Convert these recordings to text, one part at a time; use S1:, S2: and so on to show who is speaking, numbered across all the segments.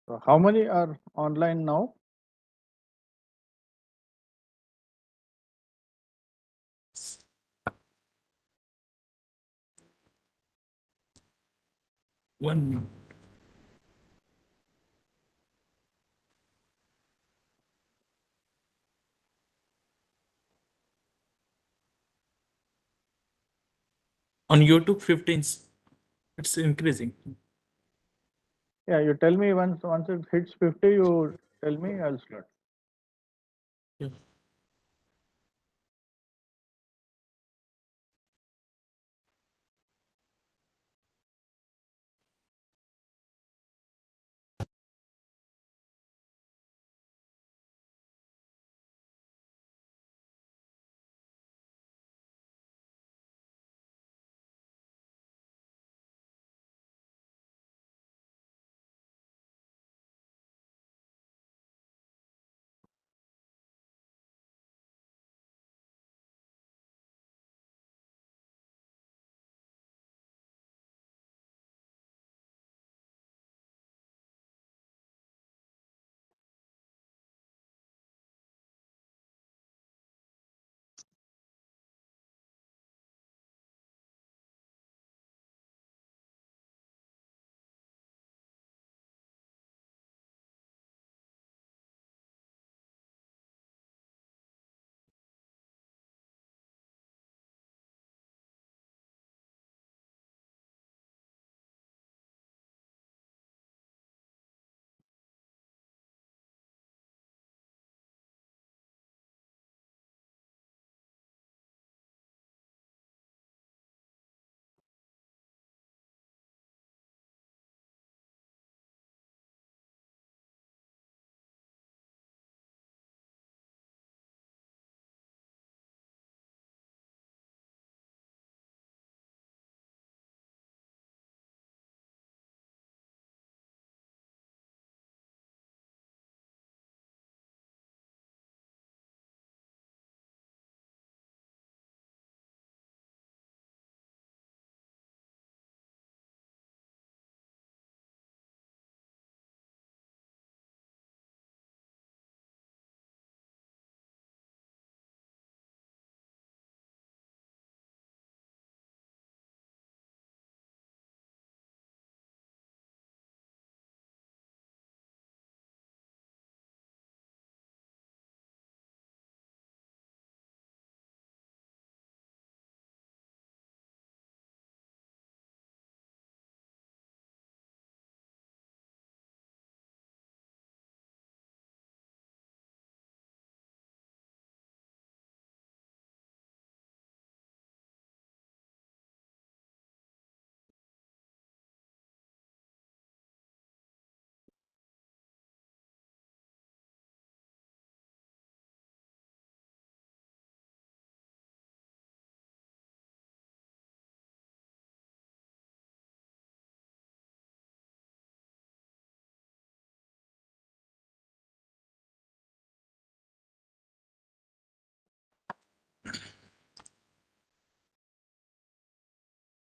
S1: So how many are online now?
S2: One on YouTube 15, it's increasing.
S1: Yeah, you tell me once it hits 50, you tell me, I'll start.
S2: Yeah.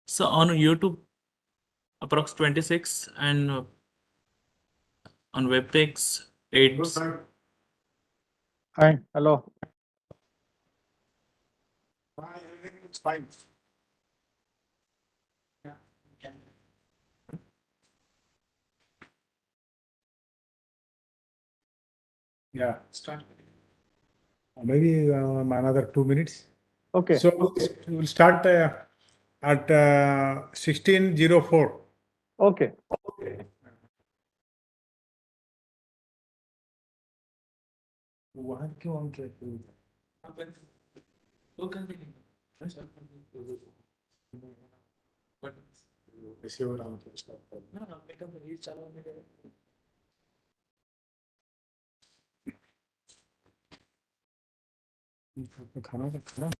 S2: So on YouTube, approx 26, and on webpage 8.
S1: Hi, hello.
S3: It's fine. Yeah, start. Maybe another 2 minutes.
S1: Okay,
S3: So we'll start at 16:04.
S1: okay.
S3: वहाँ क्यों हम track ऐसे हो रहा हूँ खाना खाना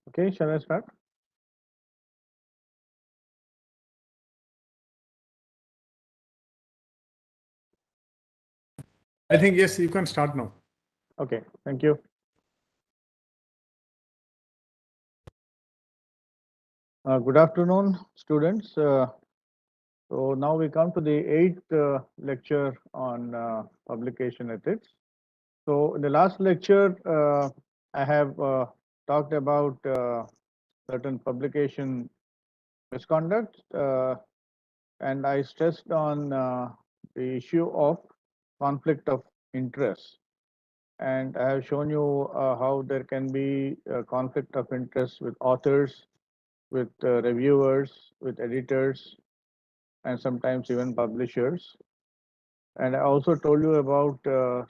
S1: Okay, shall I start?
S3: I think yes, you can start now.
S1: Okay, thank you. Good afternoon, students. So now we come to the eighth lecture on publication ethics. So in the last lecture, I have talked about certain publication misconduct, and I stressed on the issue of conflict of interest. And I have shown you how there can be a conflict of interest with authors, with reviewers, with editors, and sometimes even publishers. And I also told you about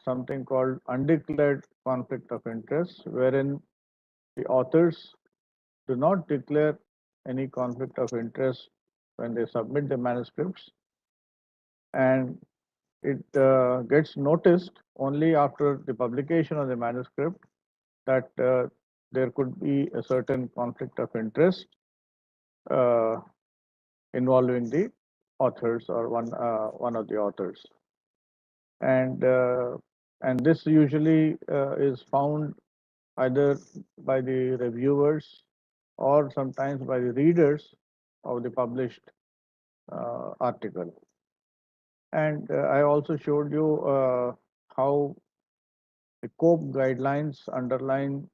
S1: something called undeclared conflict of interest, wherein the authors do not declare any conflict of interest when they submit the manuscripts, and it gets noticed only after the publication of the manuscript that there could be a certain conflict of interest uh, involving the authors or one of the authors, and uh, and this usually is found either by the reviewers or sometimes by the readers of the published article. And I also showed you how the COPE guidelines underline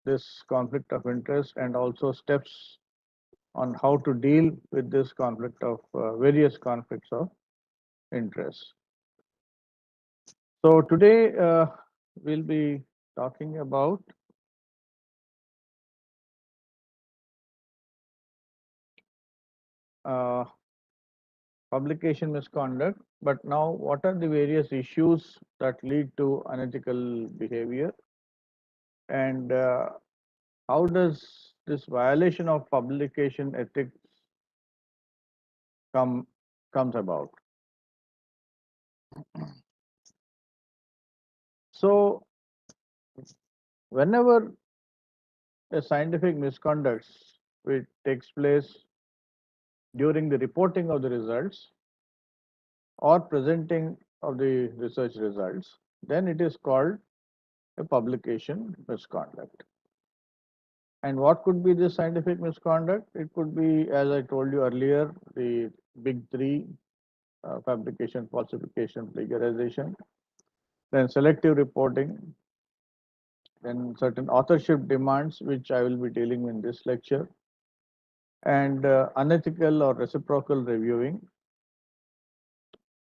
S1: this conflict of interest and also steps on how to deal with this conflict of various conflicts of interest. So today we'll be talking about uh, publication misconduct, but now what are the various issues that lead to unethical behavior, and how does this violation of publication ethics come comes about? So whenever a scientific misconduct which takes place during the reporting of the results or presenting of the research results, then it is called a publication misconduct. And what could be this scientific misconduct? It could be, as I told you earlier, the big three: fabrication, falsification, plagiarization, then selective reporting, then certain authorship demands, which I will be dealing in this lecture, and unethical or reciprocal reviewing,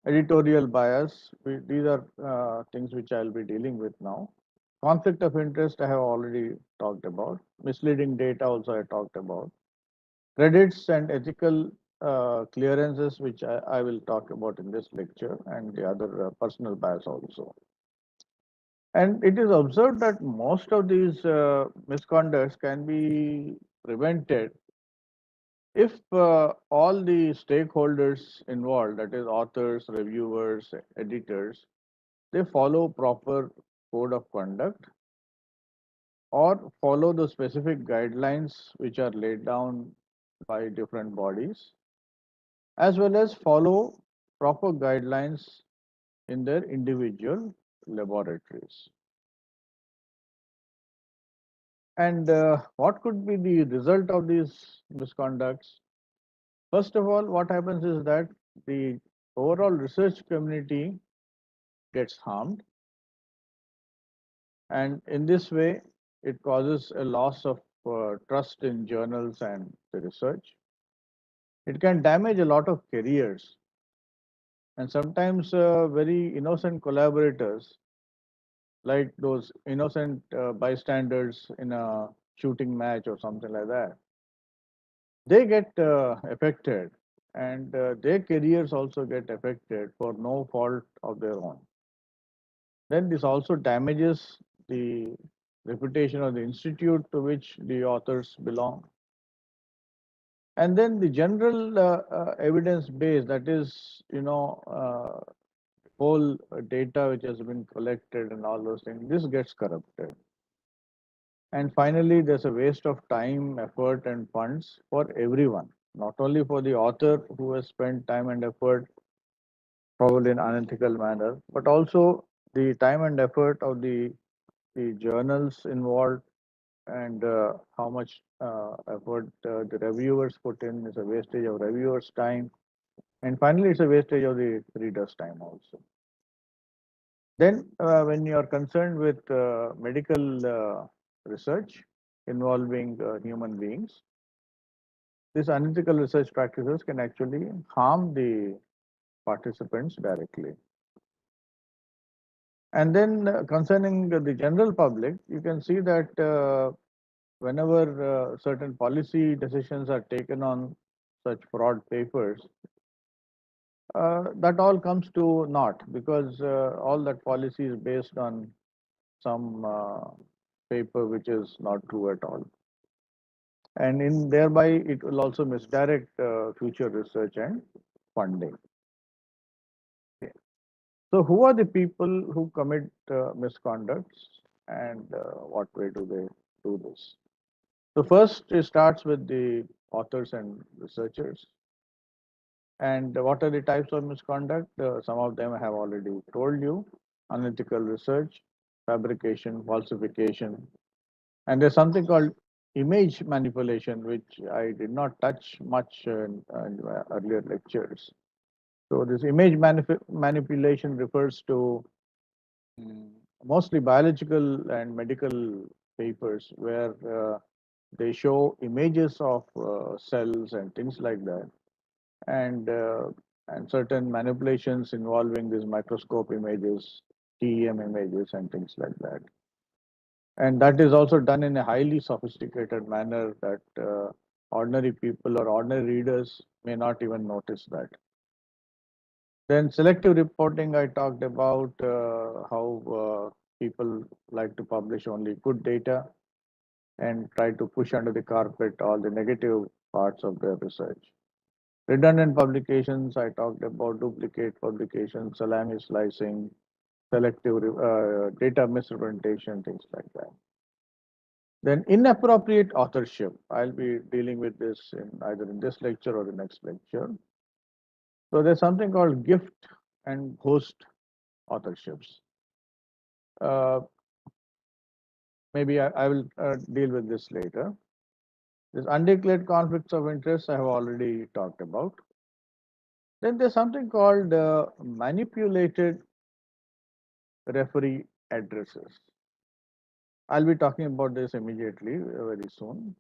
S1: editorial bias. These are things which I'll be dealing with now. Conflict of interest, I have already talked about. Misleading data, also I talked about. Credits and ethical clearances, which I will talk about in this lecture, and the other personal bias also. And it is observed that most of these misconducts can be prevented if all the stakeholders involved, that is authors, reviewers, editors, they follow proper code of conduct or follow the specific guidelines which are laid down by different bodies, as well as follow proper guidelines in their individual laboratories. And what could be the result of these misconducts? First of all, what happens is that the overall research community gets harmed, and in this way, it causes a loss of trust in journals and the research. It can damage a lot of careers, and sometimes very innocent collaborators, like those innocent bystanders in a shooting match or something like that, they get affected, and their careers also get affected for no fault of their own. Then this also damages the reputation of the institute to which the authors belong. And then the general evidence base, that is, whole data which has been collected and all those things, this gets corrupted. And finally, there's a waste of time, effort, and funds for everyone, not only for the author who has spent time and effort, probably in unethical manner, but also the time and effort of the journals involved, and how much effort the reviewers put in is a wastage of reviewers' time, and finally, it's a wastage of the reader's time also. Then, when you are concerned with medical research involving human beings, these unethical research practices can actually harm the participants directly. And then, concerning the general public, you can see that whenever certain policy decisions are taken on such fraud papers, that all comes to naught, because all that policy is based on some paper which is not true at all. And in thereby, it will also misdirect future research and funding. Okay. So, who are the people who commit misconducts, and what way do they do this? So, first it starts with the authors and researchers. And what are the types of misconduct? Some of them I have already told you: unethical research, fabrication, falsification, and there's something called image manipulation, which I did not touch much in my earlier lectures. So this image manipulation refers to mm, mostly biological and medical papers where they show images of cells and things like that, and certain manipulations involving these microscope images, TEM images, and things like that. And that is also done in a highly sophisticated manner that ordinary people or ordinary readers may not even notice that. Then selective reporting, I talked about how people like to publish only good data and try to push under the carpet all the negative parts of their research. Redundant publications, I talked about duplicate publications, salami slicing, selective data misrepresentation, things like that. Then inappropriate authorship. I'll be dealing with this in either in this lecture or the next lecture. So there's something called gift and host authorships. Uh, Maybe I will deal with this later. This undeclared conflicts of interest I have already talked about. Then there's something called manipulated referee addresses. I'll be talking about this immediately, very soon.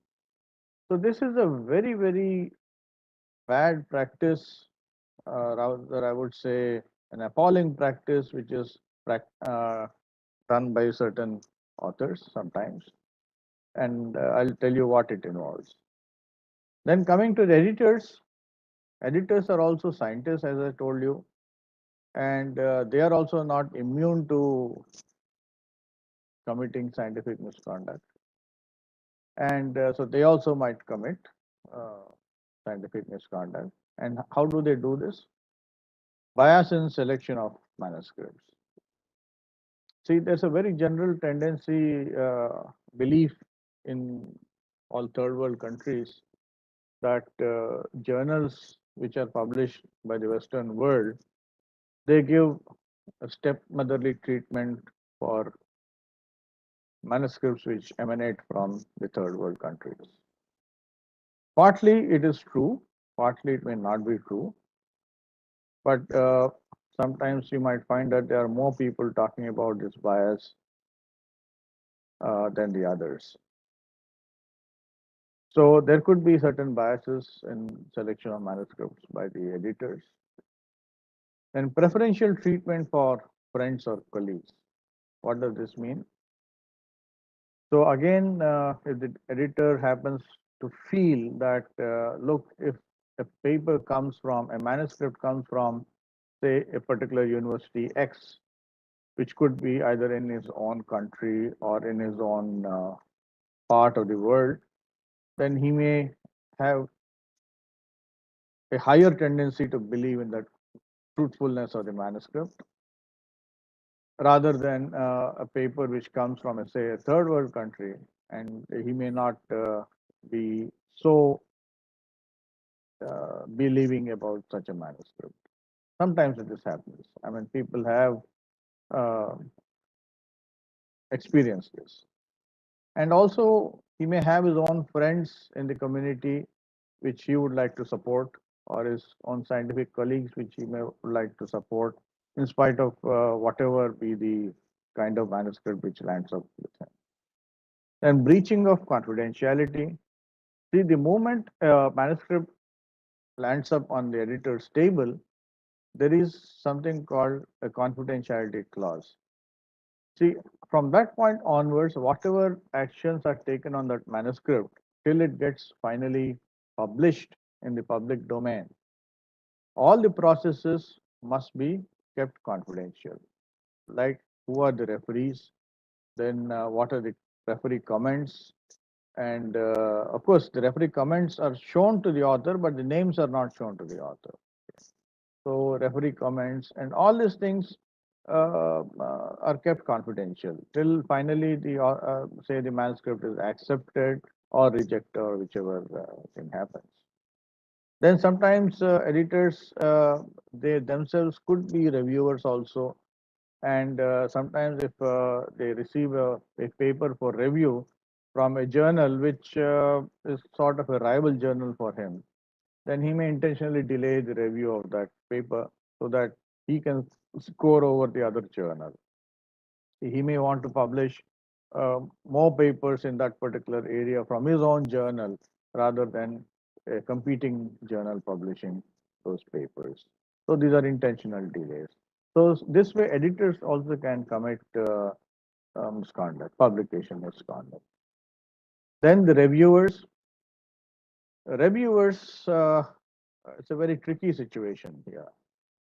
S1: So this is a very, very bad practice, rather I would say an appalling practice, which is done by certain authors sometimes. And I'll tell you what it involves. Then coming to the editors, editors are also scientists, as I told you, and they are also not immune to committing scientific misconduct. And so they also might commit uh, scientific misconduct. And how do they do this? Bias in selection of manuscripts. See, there's a very general tendency, belief in all third world countries that journals which are published by the Western world, they give a stepmotherly treatment for manuscripts which emanate from the third world countries. Partly it is true, partly it may not be true, but sometimes you might find that there are more people talking about this bias than the others. So there could be certain biases in selection of manuscripts by the editors. And preferential treatment for friends or colleagues. What does this mean? So again, if the editor happens to feel that, look, if a paper comes from, a manuscript comes from, say, a particular university X, which could be either in his own country or in his own part of the world, then he may have a higher tendency to believe in the truthfulness of the manuscript rather than a paper which comes from, say, a third world country and he may not be so believing about such a manuscript. Sometimes it just happens. I mean, people have uh, experienced this. And also, he may have his own friends in the community which he would like to support, or his own scientific colleagues which he may would like to support, in spite of whatever be the kind of manuscript which lands up with him. Then breaching of confidentiality. See, the moment manuscript lands up on the editor's table, there is something called a confidentiality clause. See, from that point onwards, whatever actions are taken on that manuscript till it gets finally published in the public domain, all the processes must be kept confidential. Like who are the referees, then what are the referee comments, and of course, the referee comments are shown to the author, but the names are not shown to the author. So referee comments and all these things are kept confidential till finally the say the manuscript is accepted or rejected or whichever thing happens. Then sometimes editors they themselves could be reviewers also, and sometimes if they receive a paper for review from a journal which is sort of a rival journal for him, then he may intentionally delay the review of that paper so that he can score over the other journal. He may want to publish more papers in that particular area from his own journal rather than a competing journal publishing those papers. So these are intentional delays. So this way, editors also can commit misconduct, publication misconduct. Then the reviewers. Reviewers, it's a very tricky situation here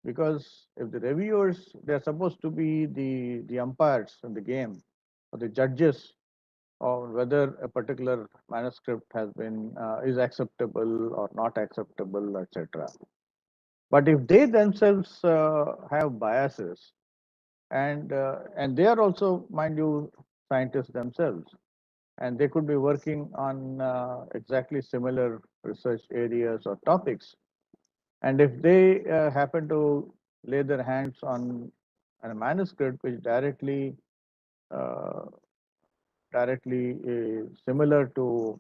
S1: because if the reviewers, they're supposed to be the umpires in the game or the judges on whether a particular manuscript has been is acceptable or not acceptable, etc. But if they themselves have biases, and they are also, mind you, scientists themselves, and they could be working on exactly similar research areas or topics, and if they happen to lay their hands on a manuscript which uh, directly is similar to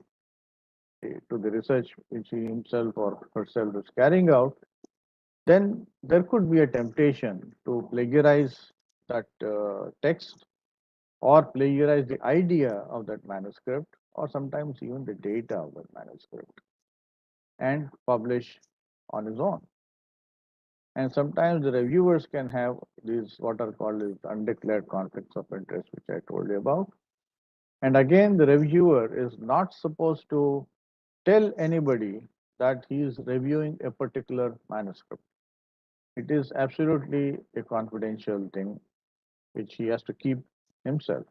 S1: the research which he himself or herself is carrying out, then there could be a temptation to plagiarize that text or plagiarize the idea of that manuscript or sometimes even the data of that manuscript and publish on his own. And sometimes the reviewers can have these what are called as undeclared conflicts of interest, which I told you about. And again, the reviewer is not supposed to tell anybody that he is reviewing a particular manuscript. It is absolutely a confidential thing which he has to keep himself.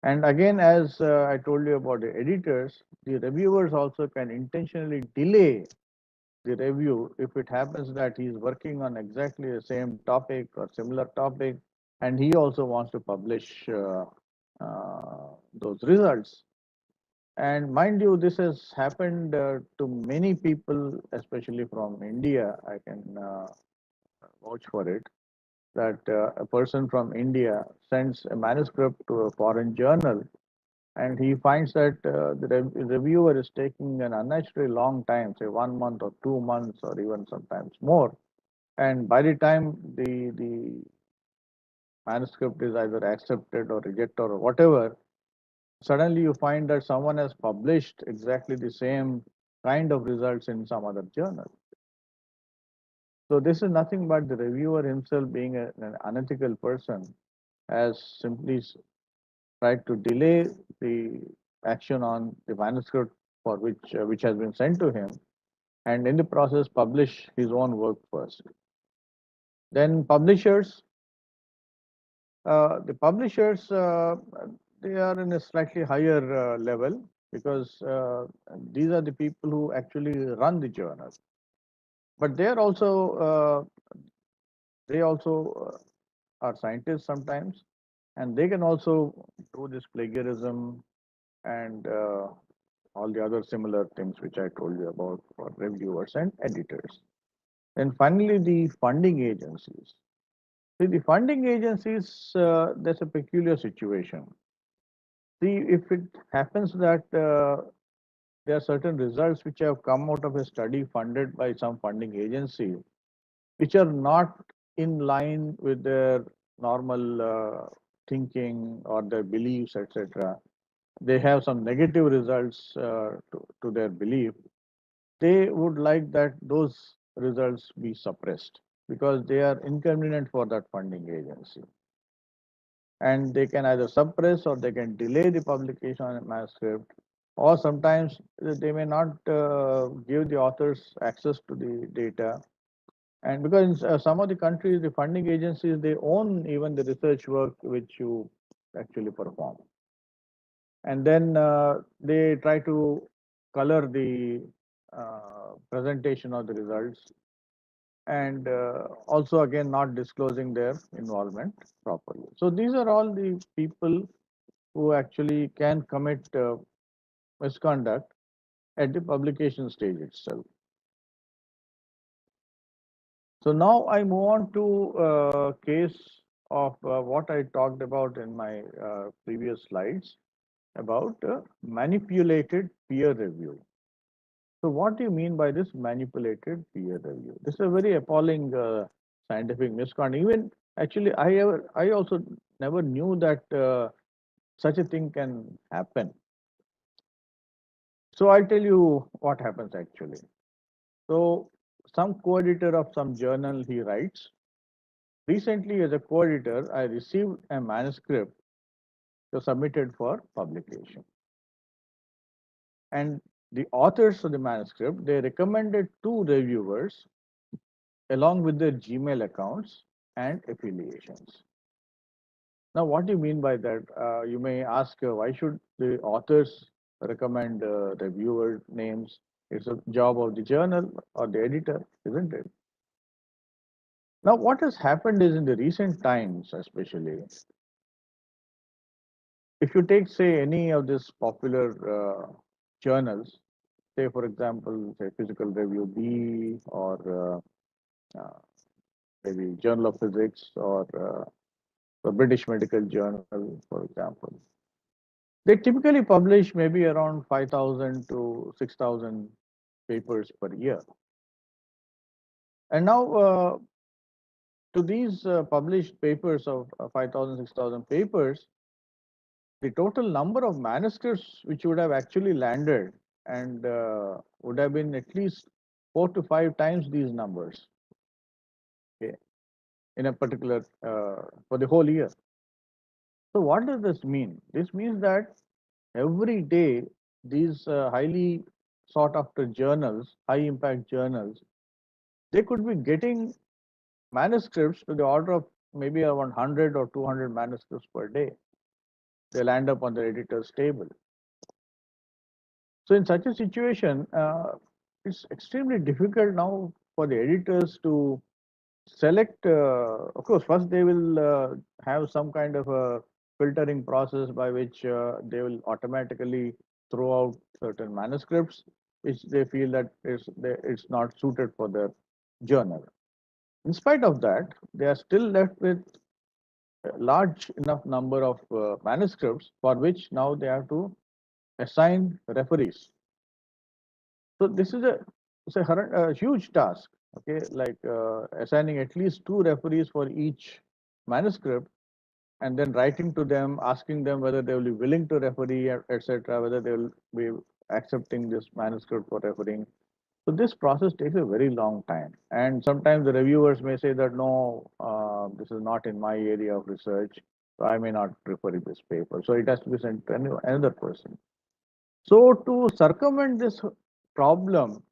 S1: And again, as I told you about the editors, the reviewers also can intentionally delay the review if it happens that he is working on exactly the same topic or similar topic, and he also wants to publish those results. And mind you, this has happened to many people, especially from India. I can vouch for it that a person from India sends a manuscript to a foreign journal, and he finds that the reviewer is taking an unnaturally long time, say 1 month or 2 months or even sometimes more. And by the time the manuscript is either accepted or rejected or whatever, suddenly you find that someone has published exactly the same kind of results in some other journal. So this is nothing but the reviewer himself being an unethical person has simply tried to delay the action on the manuscript for which has been sent to him, and in the process publish his own work first. Then publishers, the publishers they are in a slightly higher level because these are the people who actually run the journal, but they also are scientists sometimes, and they can also do this plagiarism and all the other similar things which I told you about for reviewers and editors. And finally, the funding agencies. See, the funding agencies, there's a peculiar situation. See, if it happens that there are certain results which have come out of a study funded by some funding agency, which are not in line with their normal thinking or their beliefs, etc. They have some negative results to their belief. They would like that those results be suppressed because they are inconvenient for that funding agency. And they can either suppress or they can delay the publication on a manuscript, or sometimes they may not give the authors access to the data. And because in some of the countries, the funding agencies, they own even the research work which you actually perform. And then they try to color the presentation of the results, and also again not disclosing their involvement properly. So these are all the people who actually can commit misconduct at the publication stage itself. So now I move on to case of what I talked about in my previous slides about manipulated peer review. So what do you mean by this manipulated peer review? This is a very appalling scientific misconduct. Even actually, I also never knew that such a thing can happen. So I'll tell you what happens actually. So some co-editor of some journal, he writes, recently as a co-editor, I received a manuscript submitted for publication. And the authors of the manuscript, they recommended two reviewers along with their Gmail accounts and affiliations. Now, what do you mean by that? You may ask, why should the authors recommend reviewer names? It's a job of the journal or the editor, isn't it? Now, what has happened is in the recent times, especially, if you take, say, any of these popular journals, say, for example, say Physical Review B or maybe Journal of Physics or the British Medical Journal, for example, they typically publish maybe around 5,000 to 6,000 papers per year. And now, to these published papers of 5,000, 6,000 papers, the total number of manuscripts which would have actually landed and would have been at least 4 to 5 times these numbers, okay, in a particular for the whole year. So what does this mean? This means that every day these highly sought after journals, high impact journals, they could be getting manuscripts to the order of maybe around 100 or 200 manuscripts per day. They'll end up on the editor's table. So in such a situation, it's extremely difficult now for the editors to select. Of course, first they will have some kind of a filtering process by which they will automatically throw out certain manuscripts which they feel that it's not suited for their journal. In spite of that, they are still left with a large enough number of manuscripts for which now they have to assign referees. So this is a huge task. Okay, like assigning at least two referees for each manuscript, and then writing to them, asking them whether they will be willing to referee, etc., whether they will be accepting this manuscript for refereeing. So this process takes a very long time, and sometimes the reviewers may say that no, this is not in my area of research, so I may not refer this paper. So it has to be sent to another person. So to circumvent this problem,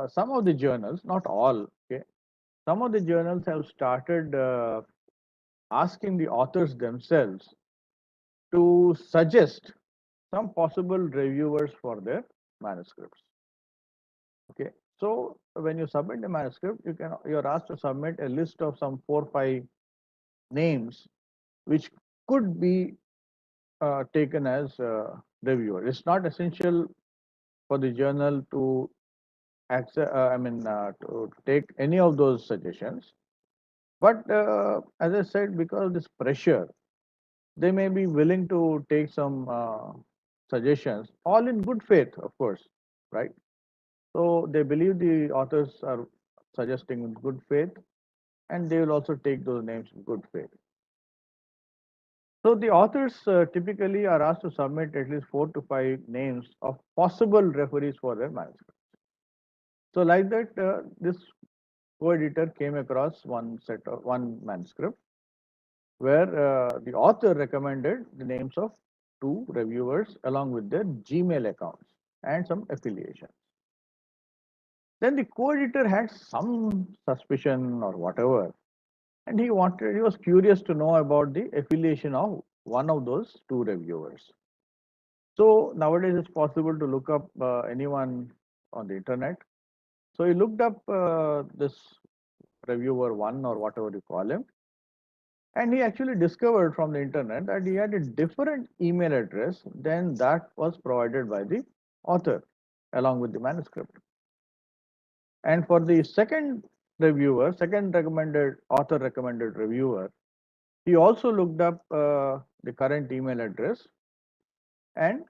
S1: some of the journals, not all, okay, some of the journals have started asking the authors themselves to suggest some possible reviewers for their manuscripts. Okay, so when you submit a manuscript, you're asked to submit a list of some 4 or 5 names which could be taken as reviewer. It's not essential for the journal to accept, to take any of those suggestions. But as I said, because of this pressure, they may be willing to take some suggestions, all in good faith, of course, right? So they believe the authors are suggesting in good faith, and they will also take those names in good faith. So the authors typically are asked to submit at least 4 to 5 names of possible referees for their manuscript. So like that, this co-editor came across one manuscript where the author recommended the names of 2 reviewers along with their Gmail accounts and some affiliations. Then the co-editor had some suspicion or whatever, and he was curious to know about the affiliation of one of those 2 reviewers. So nowadays it's possible to look up anyone on the internet. So he looked up this reviewer one or whatever you call him, and he actually discovered from the internet that he had a different email address than that was provided by the author along with the manuscript. And for the second recommended author recommended reviewer, he also looked up the current email address, and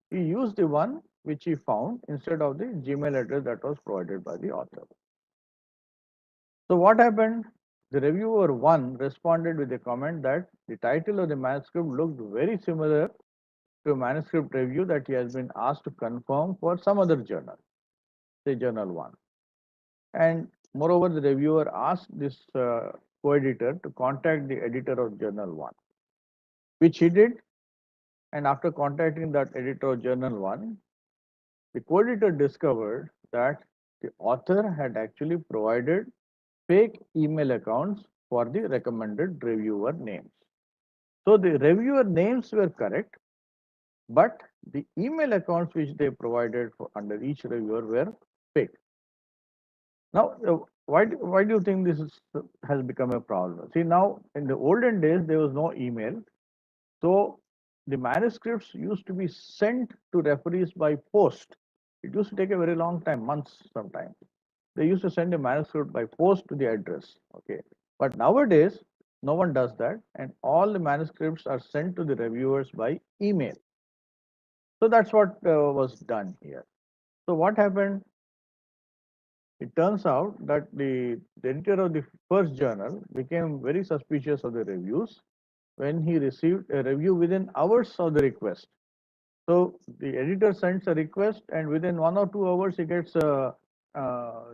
S1: he used the one which he found instead of the Gmail address that was provided by the author. So what happened? The reviewer one responded with a comment that the title of the manuscript looked very similar to a manuscript review that he has been asked to confirm for some other journal, say Journal 1. And moreover, the reviewer asked this co-editor to contact the editor of Journal 1, which he did. And after contacting that editor of Journal 1, the co-editor discovered that the author had actually provided fake email accounts for the recommended reviewer names. So the reviewer names were correct, but the email accounts which they provided for under each reviewer were fake. Now, why do you think has become a problem? See, now in the olden days there was no email, so the manuscripts used to be sent to referees by post. It used to take a very long time, months sometimes. They used to send a manuscript by post to the address. Okay, but nowadays no one does that, and all the manuscripts are sent to the reviewers by email. So that's what was done here. So what happened? It turns out that the editor of the first journal became very suspicious of the reviews when he received a review within hours of the request. So the editor sends a request, and within 1 or 2 hours, he gets a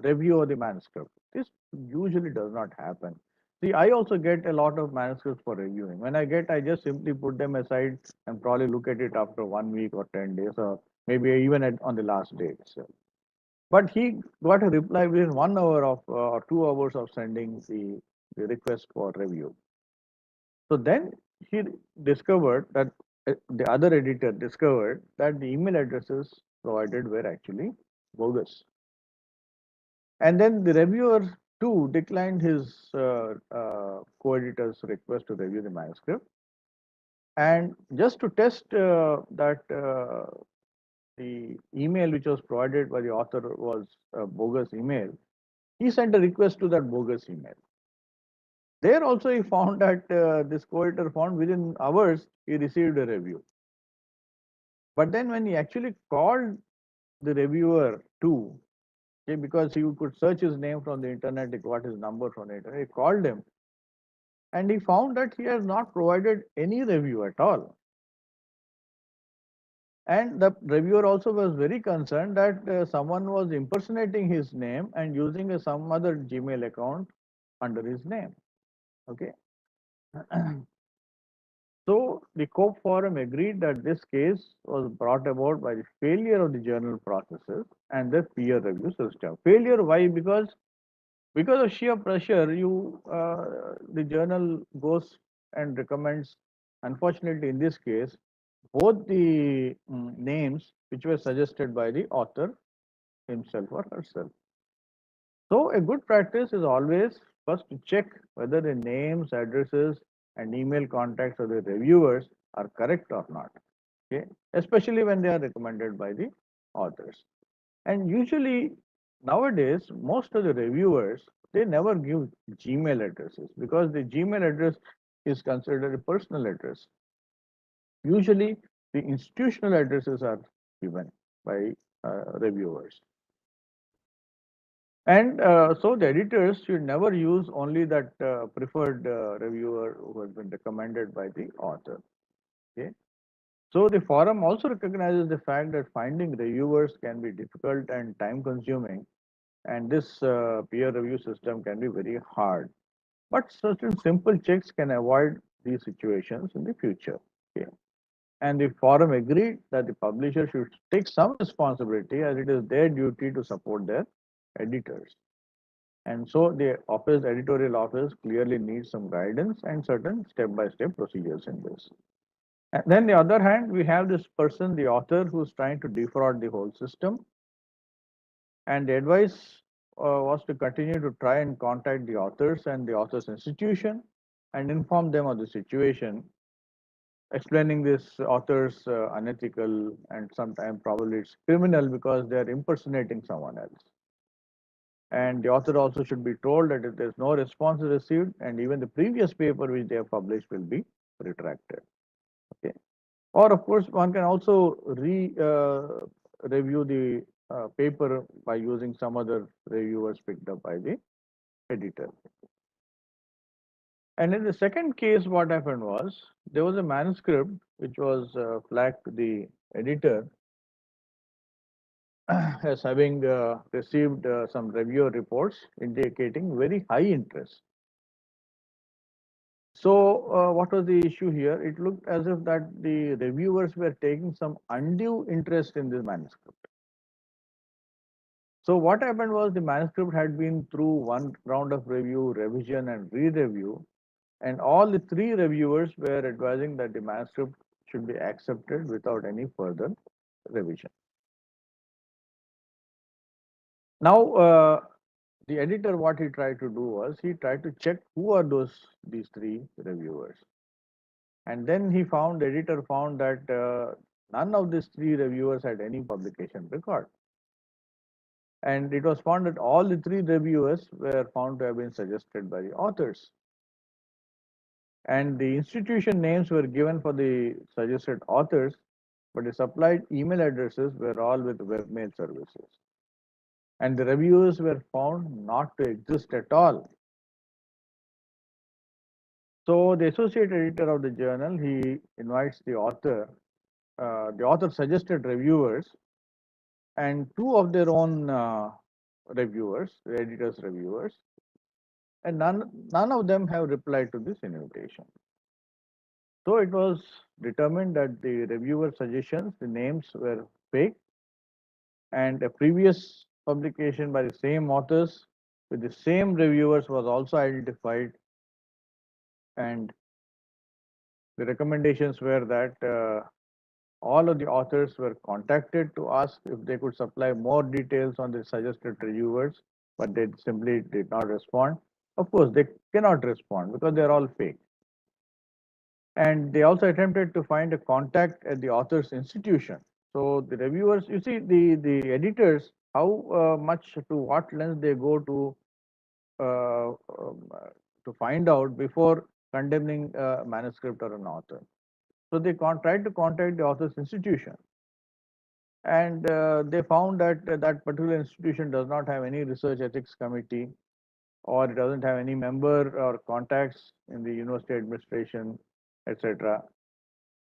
S1: review of the manuscript. This usually does not happen. See, I also get a lot of manuscripts for reviewing. When I just simply put them aside and probably look at it after 1 week or 10 days, or maybe even on the last day itself. But he got a reply within 1 hour of or 2 hours of sending the request for review. So then he discovered that the other editor discovered that the email addresses provided were actually bogus. And then the reviewer too declined his co-editor's request to review the manuscript. And just to test that the email which was provided by the author was a bogus email, he sent a request to that bogus email. There also he found that this co-editor found within hours he received a review. But then when he actually called the reviewer too, okay, because he could search his name from the internet, he got his number from the internet, he called him, and he found that he has not provided any review at all. And the reviewer also was very concerned that someone was impersonating his name and using some other Gmail account under his name. Okay. So the COPE forum agreed that this case was brought about by the failure of the journal processes and the peer review system. Failure, why? Because of sheer pressure, the journal goes and recommends. Unfortunately, in this case, both the names which were suggested by the author himself or herself. So a good practice is always first to check whether the names, addresses, and email contacts of the reviewers are correct or not. Okay, especially when they are recommended by the authors. And usually nowadays, most of the reviewers, they never give Gmail addresses because the Gmail address is considered a personal address. Usually the institutional addresses are given by reviewers. And so the editors should never use only that preferred reviewer who has been recommended by the author. Okay. So the forum also recognizes the fact that finding reviewers can be difficult and time consuming, and this peer review system can be very hard. But certain simple checks can avoid these situations in the future. Okay. And the forum agreed that the publisher should take some responsibility as it is their duty to support their editors. And so the office, editorial office clearly needs some guidance and certain step-by-step procedures in this. And then the other hand, we have this person, the author, who's trying to defraud the whole system. And the advice was to continue to try and contact the authors and the author's institution and inform them of the situation, explaining this author's unethical and sometimes probably it's criminal because they are impersonating someone else. And the author also should be told that if there's no response received, and even the previous paper which they have published will be retracted. Okay. Or of course, one can also review the paper by using some other reviewers picked up by the editor. And in the second case, what happened was there was a manuscript which was flagged to the editor as having received some reviewer reports indicating very high interest. So what was the issue here? It looked as if that the reviewers were taking some undue interest in this manuscript. So what happened was the manuscript had been through one round of review, revision, and re-review, and all the three reviewers were advising that the manuscript should be accepted without any further revision. Now, the editor, what he tried to do was he tried to check who are these three reviewers, and then he found, the editor found that none of these three reviewers had any publication record. And it was found that all the three reviewers were found to have been suggested by the authors. And the institution names were given for the suggested authors, but the supplied email addresses were all with webmail services. And the reviewers were found not to exist at all. So the associate editor of the journal, he invites the author. The author suggested reviewers, and two of their own reviewers, the editor's reviewers, and none of them have replied to this invitation. So it was determined that the reviewer suggestions, the names were fake, and a previous publication by the same authors with the same reviewers was also identified, and the recommendations were that all of the authors were contacted to ask if they could supply more details on the suggested reviewers, but they simply did not respond. Of course, they cannot respond because they're all fake. And they also attempted to find a contact at the author's institution. So the reviewers, you see, the editors, how much to what length they go uh, um, to find out before condemning a manuscript or an author. So they tried to contact the author's institution, and they found that that particular institution does not have any research ethics committee, or it doesn't have any member or contacts in the university administration, etc.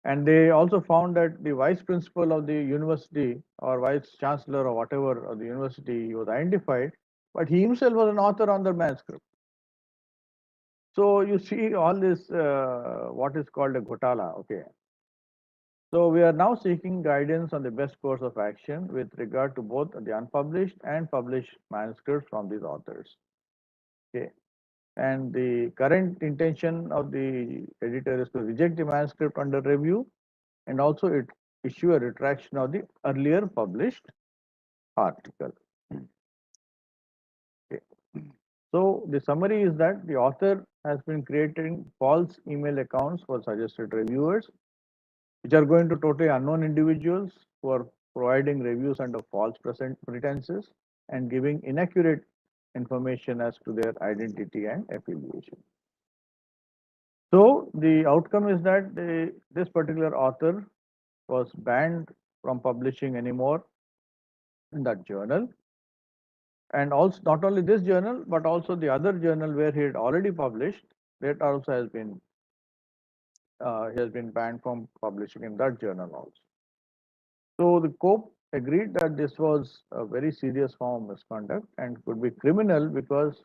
S1: And they also found that the vice principal of the university or vice chancellor or whatever of the university was identified, but he himself was an author on the manuscript. So you see all this, what is called a ghotala. Okay. So we are now seeking guidance on the best course of action with regard to both the unpublished and published manuscripts from these authors. Okay. And the current intention of the editor is to reject the manuscript under review, and also it issue a retraction of the earlier published article. Okay. So the summary is that the author has been creating false email accounts for suggested reviewers, which are going to totally unknown individuals who are providing reviews under false pretenses and giving inaccurate information as to their identity and affiliation. So the outcome is that this particular author was banned from publishing anymore in that journal, and also not only this journal but also the other journal where he had already published, that also he has been banned from publishing in that journal also. So the court agreed that this was a very serious form of misconduct and could be criminal because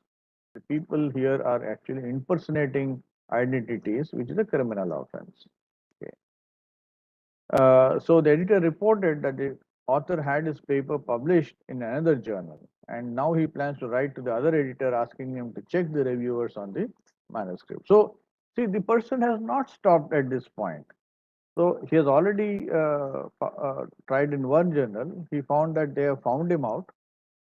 S1: the people here are actually impersonating identities, which is a criminal offense. Okay. So the editor reported that the author had his paper published in another journal, and now he plans to write to the other editor asking him to check the reviewers on the manuscript. So, see, the person has not stopped at this point. So he has already tried in one journal. He found that they have found him out.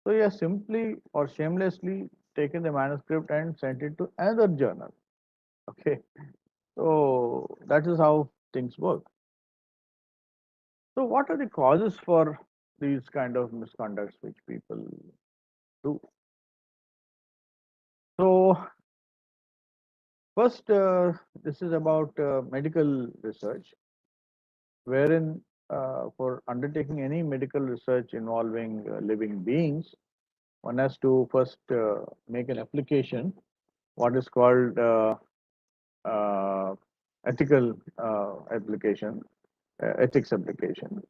S1: So he has simply or shamelessly taken the manuscript and sent it to another journal. Okay. So that is how things work. So what are the causes for these kind of misconducts which people do? So first, this is about medical research, wherein for undertaking any medical research involving living beings, one has to first make an application, what is called uh, ethical application, ethics application.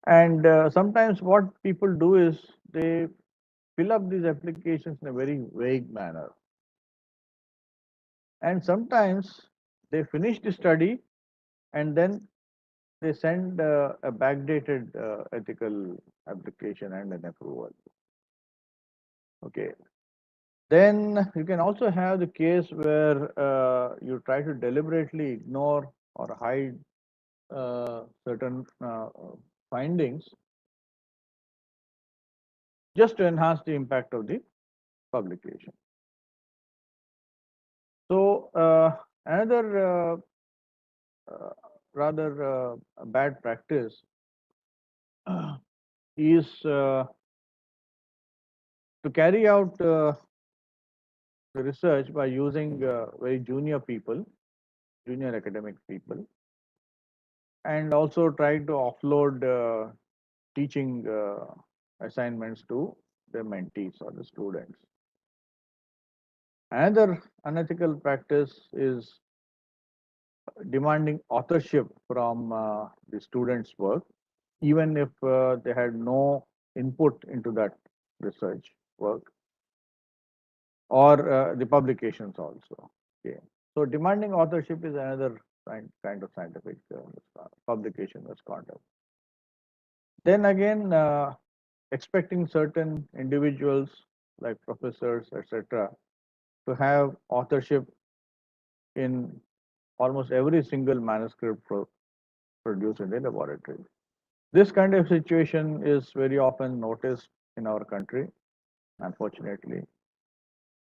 S1: And sometimes what people do is they fill up these applications in a very vague manner. And sometimes they finish the study and then they send a backdated ethical application and an approval. Okay. Then you can also have the case where you try to deliberately ignore or hide certain findings just to enhance the impact of the publication. So another rather bad practice is to carry out the research by using very junior people, junior academic people, and also try to offload teaching assignments to the mentees or the students. Another unethical practice is demanding authorship from the students' work, even if they had no input into that research work or the publications also. Okay. So demanding authorship is another kind of scientific publication misconduct. Then again, expecting certain individuals like professors, etc., to have authorship in almost every single manuscript produced in the laboratory. This kind of situation is very often noticed in our country, unfortunately,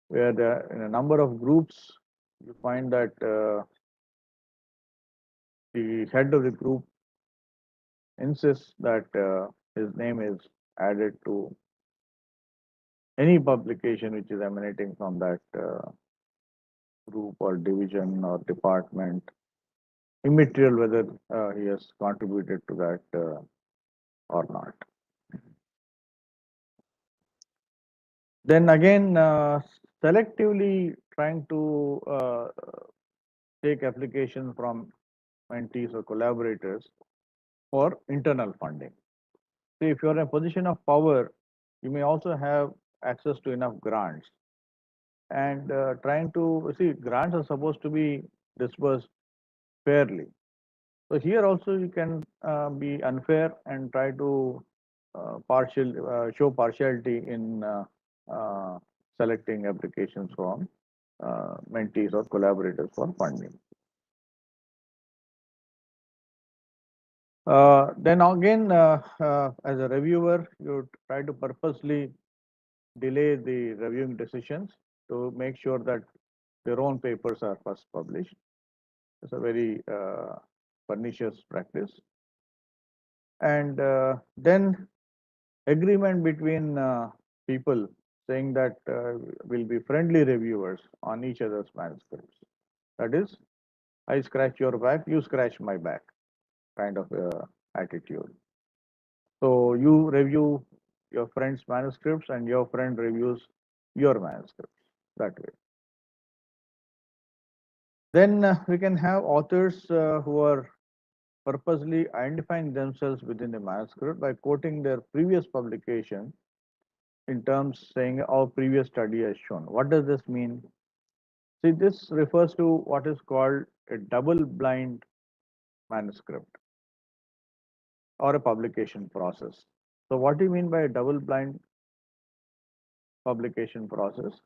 S1: where there in a number of groups you find that the head of the group insists that his name is added to any publication which is emanating from that group or division or department, immaterial whether he has contributed to that or not. Then again, selectively trying to take application from mentees or collaborators for internal funding. See, if you're in a position of power, you may also have access to enough grants. And trying to see grants are supposed to be disbursed fairly. So here also you can be unfair and try to show partiality in selecting applications from mentees or collaborators for funding. Then again, as a reviewer, you try to purposely delay the reviewing decisions to make sure that their own papers are first published. It's a very pernicious practice. And then agreement between people saying that will be friendly reviewers on each other's manuscripts. That is, I scratch your back, you scratch my back, kind of attitude. So you review your friend's manuscripts and your friend reviews your manuscripts that way. Then we can have authors who are purposely identifying themselves within the manuscript by quoting their previous publication in terms saying our previous study has shown. What does this mean? See, this refers to what is called a double blind manuscript or a publication process. So what do you mean by a double blind publication process?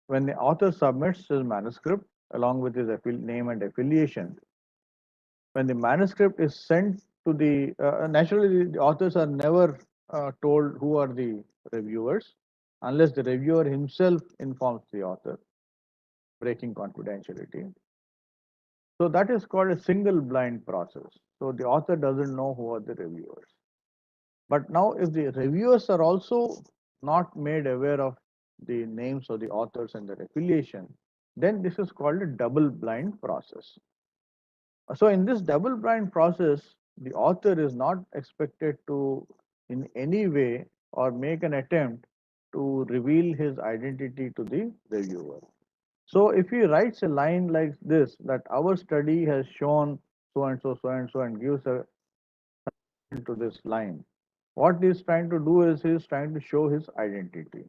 S1: When the author submits his manuscript along with his name and affiliation, when the manuscript is sent to the naturally the authors are never told who are the reviewers unless the reviewer himself informs the author, breaking confidentiality. So that is called a single blind process. So the author doesn't know who are the reviewers. But now if the reviewers are also not made aware of the names of the authors and their affiliation, then this is called a double blind process. So in this double blind process, the author is not expected to in any way or make an attempt to reveal his identity to the reviewer. So if he writes a line like this, that our study has shown so and so, so and so, and gives a to this line, what he's trying to do is he's trying to show his identity,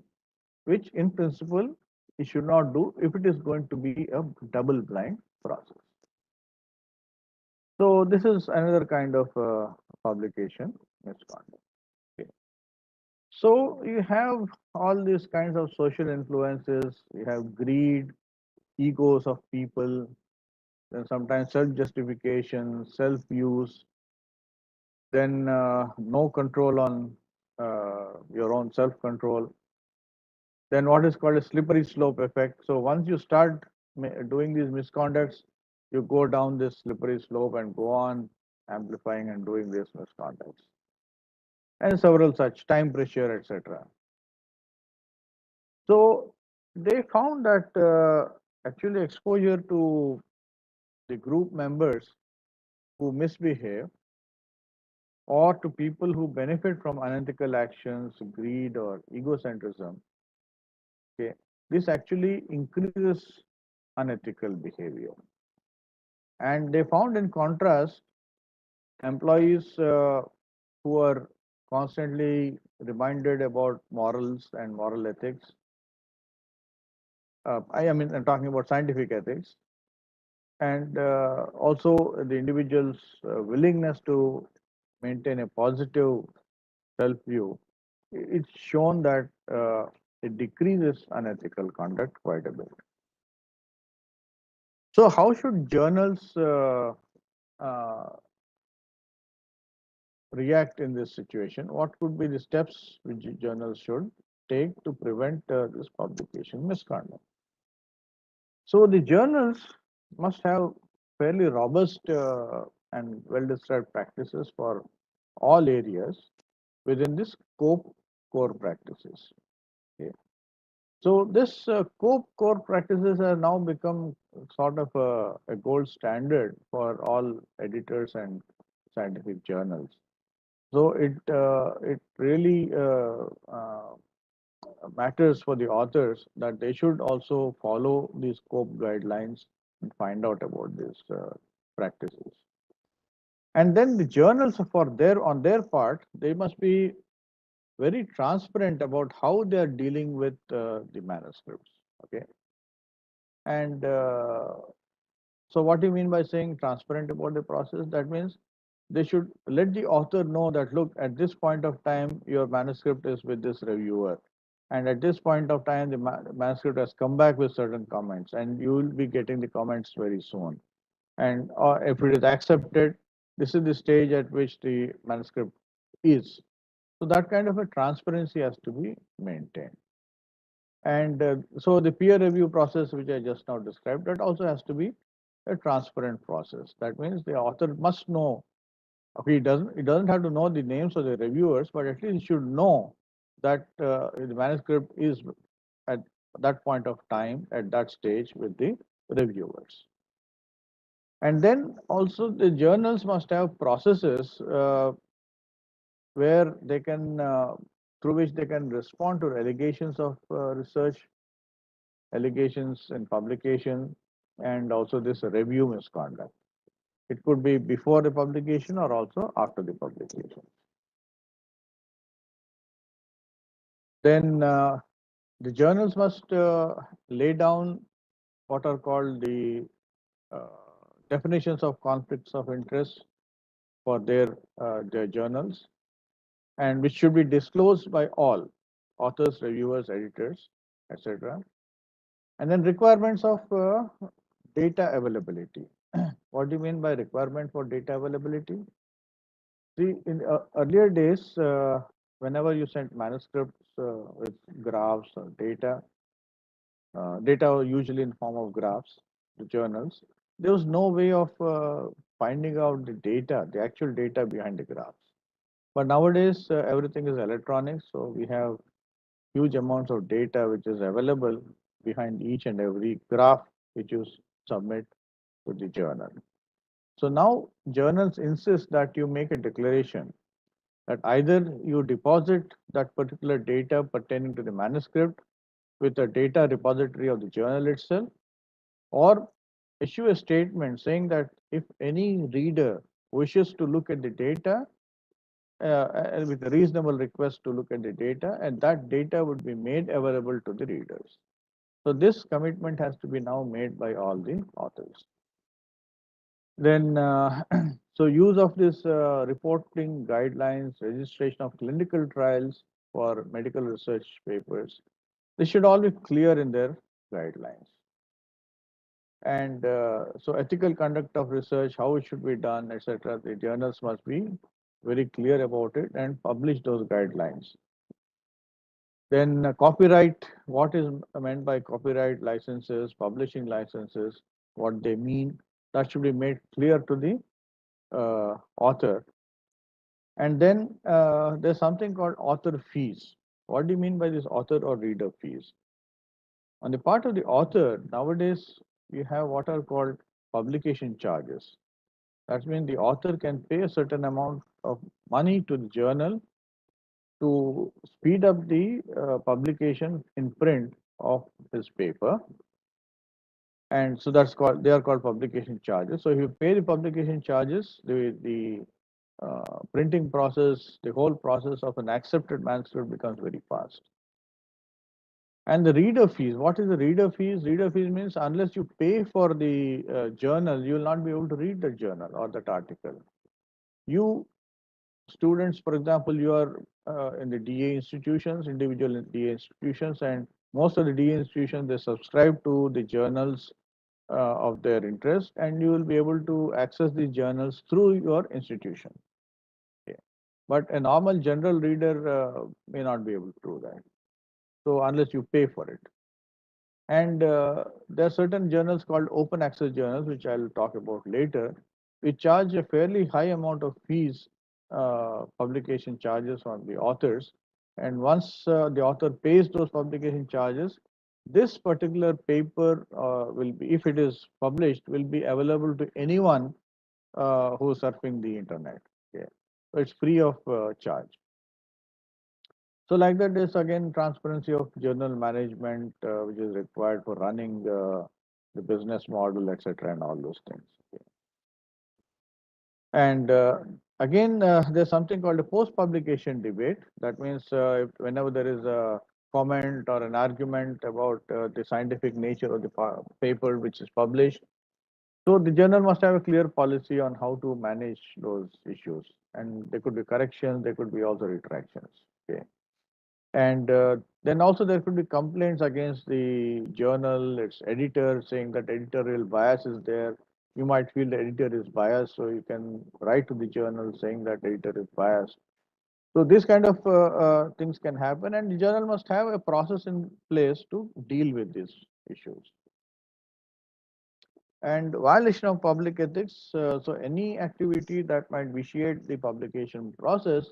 S1: which in principle he should not do if it is going to be a double blind process. So this is another kind of publication misconduct. Okay. So you have all these kinds of social influences. You have greed, egos of people, then sometimes self-justification, self-use, then no control on your own self-control. Then what is called a slippery slope effect. So once you start doing these misconducts, you go down this slippery slope and go on amplifying and doing these misconducts. And several such time pressure, etc. So they found that actually exposure to the group members who misbehave or to people who benefit from unethical actions, greed or egocentrism, okay, this actually increases unethical behavior. And they found in contrast, employees who are constantly reminded about morals and moral ethics. I mean, I'm talking about scientific ethics, and also the individual's willingness to maintain a positive self-view. It's shown that it decreases unethical conduct quite a bit. So, how should journals uh, react in this situation? What could be the steps which journals should take to prevent this publication misconduct? So the journals must have fairly robust and well-described practices for all areas within this COPE core practices. Okay. So this COPE core practices have now become sort of a gold standard for all editors and scientific journals. So it really matters for the authors that they should also follow these scope guidelines and find out about these practices. And then the journals for their on their part, they must be very transparent about how they are dealing with the manuscripts. Okay. And so what do you mean by saying transparent about the process? That means they should let the author know that, look, at this point of time, your manuscript is with this reviewer. And at this point of time, the manuscript has come back with certain comments, and you will be getting the comments very soon. And if it is accepted, this is the stage at which the manuscript is. So that kind of a transparency has to be maintained. And so the peer review process, which I just now described, that also has to be a transparent process. That means the author must know. Okay, he doesn't have to know the names of the reviewers, but at least he should know that the manuscript is at that point of time at that stage with the reviewers. And then also the journals must have processes where they can through which they can respond to allegations of research, allegations in publication, and also this review misconduct. It could be before the publication or also after the publication. Then the journals must lay down what are called the uh, definitions of conflicts of interest for their journals, and which should be disclosed by all authors, reviewers, editors, etc. And then requirements of data availability. What do you mean by requirement for data availability? See, in earlier days, whenever you sent manuscripts with graphs or data were usually in form of graphs, the journals, there was no way of finding out the data, the actual data behind the graphs. But nowadays, everything is electronic, so we have huge amounts of data which is available behind each and every graph which you submit to the journal. So now journals insist that you make a declaration that either you deposit that particular data pertaining to the manuscript with a data repository of the journal itself, or issue a statement saying that if any reader wishes to look at the data with a reasonable request to look at the data, and that data would be made available to the readers. So this commitment has to be now made by all the authors. Then, so use of this reporting guidelines, registration of clinical trials for medical research papers, they should all be clear in their guidelines. And so ethical conduct of research, how it should be done, etc. The journals must be very clear about it and publish those guidelines. Then copyright, what is meant by copyright licenses, publishing licenses, what they mean, that should be made clear to the author. And then there's something called author fees. What do you mean by this author or reader fees? On the part of the author, nowadays we have what are called publication charges. That means the author can pay a certain amount of money to the journal to speed up the publication in print of his paper. And so they are called publication charges. So if you pay the publication charges, the printing process, the whole process of an accepted manuscript becomes very fast. And the reader fees, what is the reader fees? Reader fees means unless you pay for the journal, you will not be able to read the journal or that article. You students, for example, you are in the DA institutions, individual DA institutions, and most of the DA institutions, they subscribe to the journals of their interest, and you will be able to access these journals through your institution. Okay. But a normal general reader may not be able to do that. So unless you pay for it. And there are certain journals called open access journals, which I'll talk about later, which charge a fairly high amount of fees, publication charges on the authors. And once the author pays those publication charges, this particular paper will be, if it is published, will be available to anyone who is surfing the internet. Okay. So it's free of charge. So like that, there's again transparency of journal management, which is required for running the business model, etc., and all those things. Okay. And again, there's something called a post-publication debate. That means whenever there is a comment or an argument about the scientific nature of the paper which is published, so the journal must have a clear policy on how to manage those issues. And there could be corrections, there could be also retractions. Okay. And then also there could be complaints against the journal, its editor, saying that editorial bias is there. You might feel the editor is biased, so you can write to the journal saying that editor is biased. So this kind of things can happen, and the journal must have a process in place to deal with these issues. And violation of public ethics, so any activity that might vitiate the publication process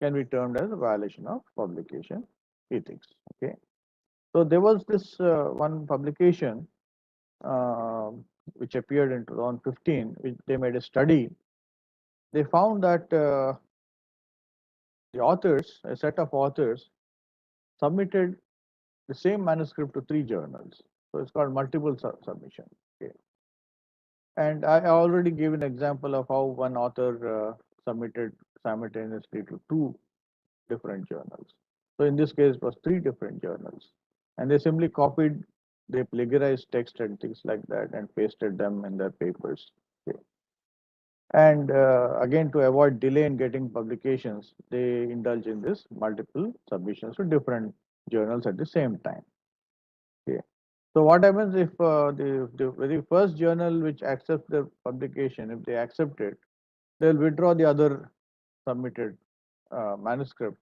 S1: can be termed as a violation of publication ethics. Okay. So there was this one publication uh, which appeared in 2015, which they made a study. They found that the authors, a set of authors, submitted the same manuscript to 3 journals. So it's called multiple submission. Okay. And I already gave an example of how one author submitted simultaneously to 2 different journals. So in this case, it was 3 different journals. And they simply copied, they plagiarized text and things like that and pasted them in their papers. Okay. And again, to avoid delay in getting publications, they indulge in this multiple submissions to different journals at the same time. Okay. So what happens if the very first journal which accepts the publication, if they accept it, they'll withdraw the other submitted manuscript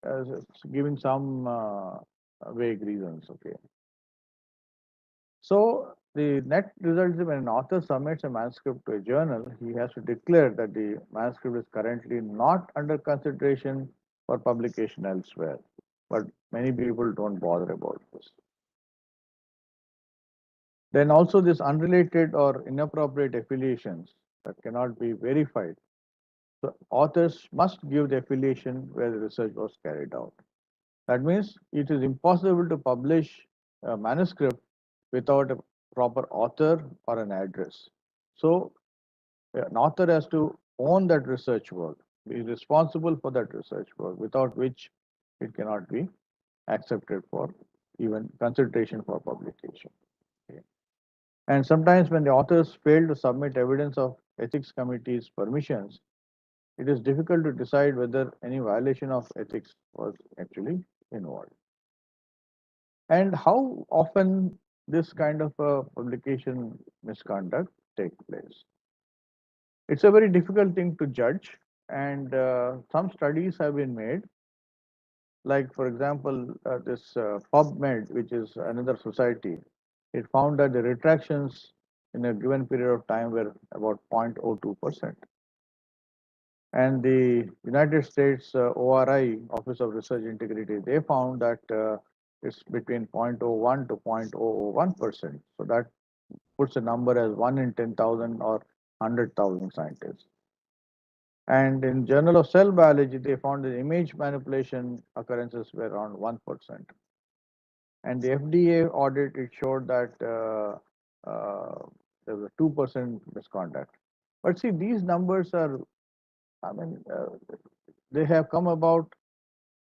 S1: as it's giving some vague reasons. Okay. So the net result is when an author submits a manuscript to a journal, he has to declare that the manuscript is currently not under consideration for publication elsewhere. But many people don't bother about this. Then also this unrelated or inappropriate affiliations that cannot be verified. So authors must give the affiliation where the research was carried out. That means it is impossible to publish a manuscript without a proper author or an address. So an author has to own that research work, be responsible for that research work, without which it cannot be accepted for even consideration for publication. Okay. And sometimes when the authors fail to submit evidence of ethics committee's permissions, it is difficult to decide whether any violation of ethics was actually involved. And how often this kind of a publication misconduct take place. It's a very difficult thing to judge, and some studies have been made. Like, for example, this PubMed, which is another society, it found that the retractions in a given period of time were about 0.02%. And the United States ORI, Office of Research Integrity, they found that it's between 0.01 to 0.001%. So that puts a number as 1 in 10,000 or 100,000 scientists. And in Journal of Cell Biology, they found that image manipulation occurrences were around 1%. And the FDA audit, it showed that there was a 2% misconduct. But see, these numbers are, I mean, they have come about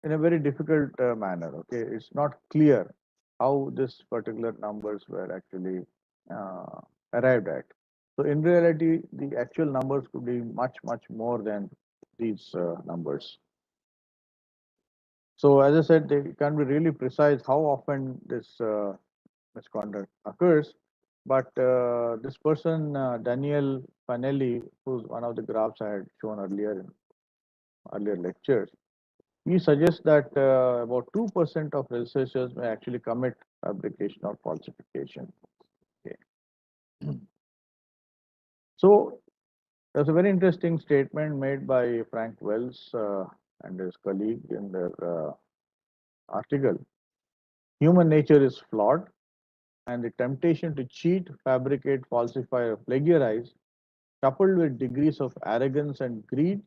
S1: in a very difficult manner. Okay, it's not clear how this particular numbers were actually uh, arrived at. So in reality, the actual numbers could be much more than these numbers. So as I said, they can be really precise how often this misconduct occurs. But this person, Daniel Fanelli, who's one of the graphs I had shown earlier in earlier lectures, he suggests that about 2% of researchers may actually commit fabrication or falsification. Okay. So there's a very interesting statement made by Frank Wells and his colleague in their article. Human nature is flawed, and the temptation to cheat, fabricate, falsify, or plagiarize, coupled with degrees of arrogance and greed,